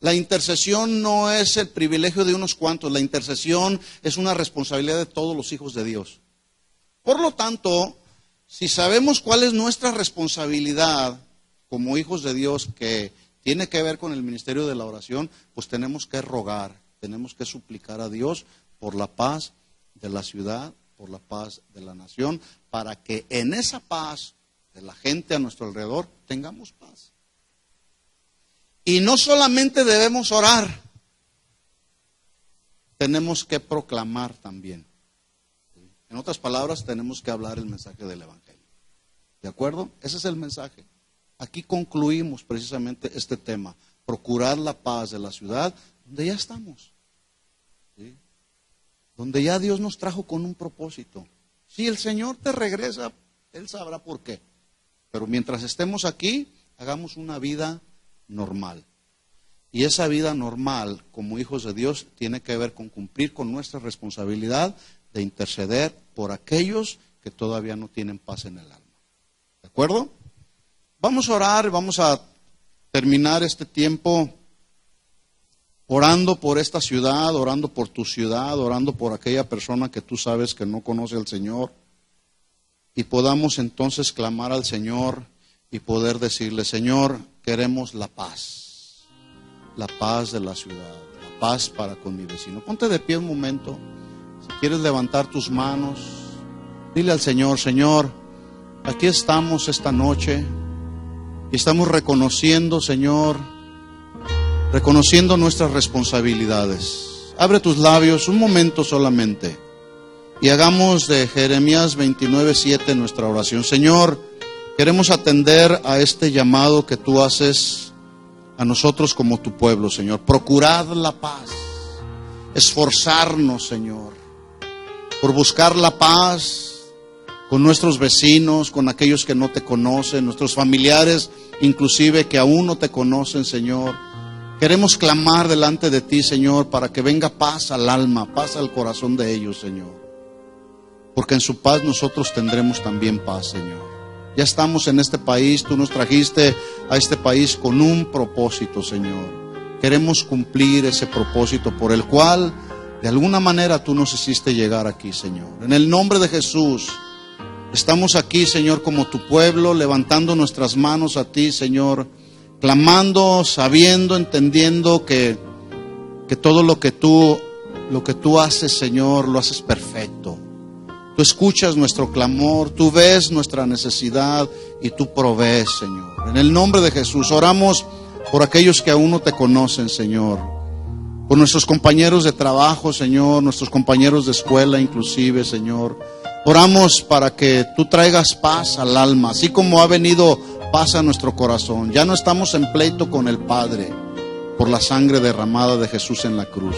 La intercesión no es el privilegio de unos cuantos, la intercesión es una responsabilidad de todos los hijos de Dios. Por lo tanto, si sabemos cuál es nuestra responsabilidad como hijos de Dios, que tiene que ver con el ministerio de la oración, pues tenemos que rogar, tenemos que suplicar a Dios por la paz de la ciudad, por la paz de la nación, para que en esa paz de la gente a nuestro alrededor tengamos paz. Y no solamente debemos orar, tenemos que proclamar también. En otras palabras, tenemos que hablar el mensaje del Evangelio. ¿De acuerdo? Ese es el mensaje. Aquí concluimos precisamente este tema: procurar la paz de la ciudad donde ya estamos, ¿sí? Donde ya Dios nos trajo con un propósito. Si el Señor te regresa, Él sabrá por qué. Pero mientras estemos aquí, hagamos una vida normal. Y esa vida normal, como hijos de Dios, tiene que ver con cumplir con nuestra responsabilidad de interceder por aquellos que todavía no tienen paz en el alma. ¿De acuerdo? Vamos a orar, vamos a terminar este tiempo orando por esta ciudad, orando por tu ciudad, orando por aquella persona que tú sabes que no conoce al Señor. Y podamos entonces clamar al Señor y poder decirle: Señor, queremos la paz de la ciudad, la paz para con mi vecino. Ponte de pie un momento. Si quieres levantar tus manos, dile al Señor: Señor, aquí estamos esta noche y estamos reconociendo, Señor, reconociendo nuestras responsabilidades. Abre tus labios un momento solamente y hagamos de Jeremías 29:7 nuestra oración. Señor, queremos atender a este llamado que tú haces a nosotros como tu pueblo, Señor. Procurad la paz, esforzarnos, Señor, por buscar la paz con nuestros vecinos, con aquellos que no te conocen, nuestros familiares, inclusive que aún no te conocen, Señor. Queremos clamar delante de ti, Señor, para que venga paz al alma, paz al corazón de ellos, Señor. Porque en su paz nosotros tendremos también paz, Señor. Ya estamos en este país, tú nos trajiste a este país con un propósito, Señor. Queremos cumplir ese propósito por el cual, de alguna manera, tú nos hiciste llegar aquí, Señor. En el nombre de Jesús, estamos aquí, Señor, como tu pueblo, levantando nuestras manos a ti, Señor, clamando, sabiendo, entendiendo que todo lo que tú haces, Señor, lo haces perfecto. Tú escuchas nuestro clamor, tú ves nuestra necesidad y tú provees, Señor. En el nombre de Jesús, oramos por aquellos que aún no te conocen, Señor. Por nuestros compañeros de trabajo, Señor, nuestros compañeros de escuela inclusive, Señor. Oramos para que tú traigas paz al alma, así como ha venido paz a nuestro corazón. Ya no estamos en pleito con el Padre por la sangre derramada de Jesús en la cruz.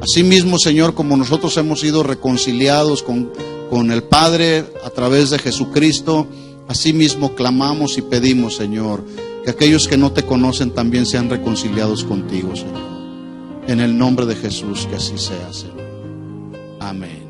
Asimismo, Señor, como nosotros hemos sido reconciliados con el Padre a través de Jesucristo, asimismo clamamos y pedimos, Señor, que aquellos que no te conocen también sean reconciliados contigo, Señor. En el nombre de Jesús, que así sea, Señor. Amén.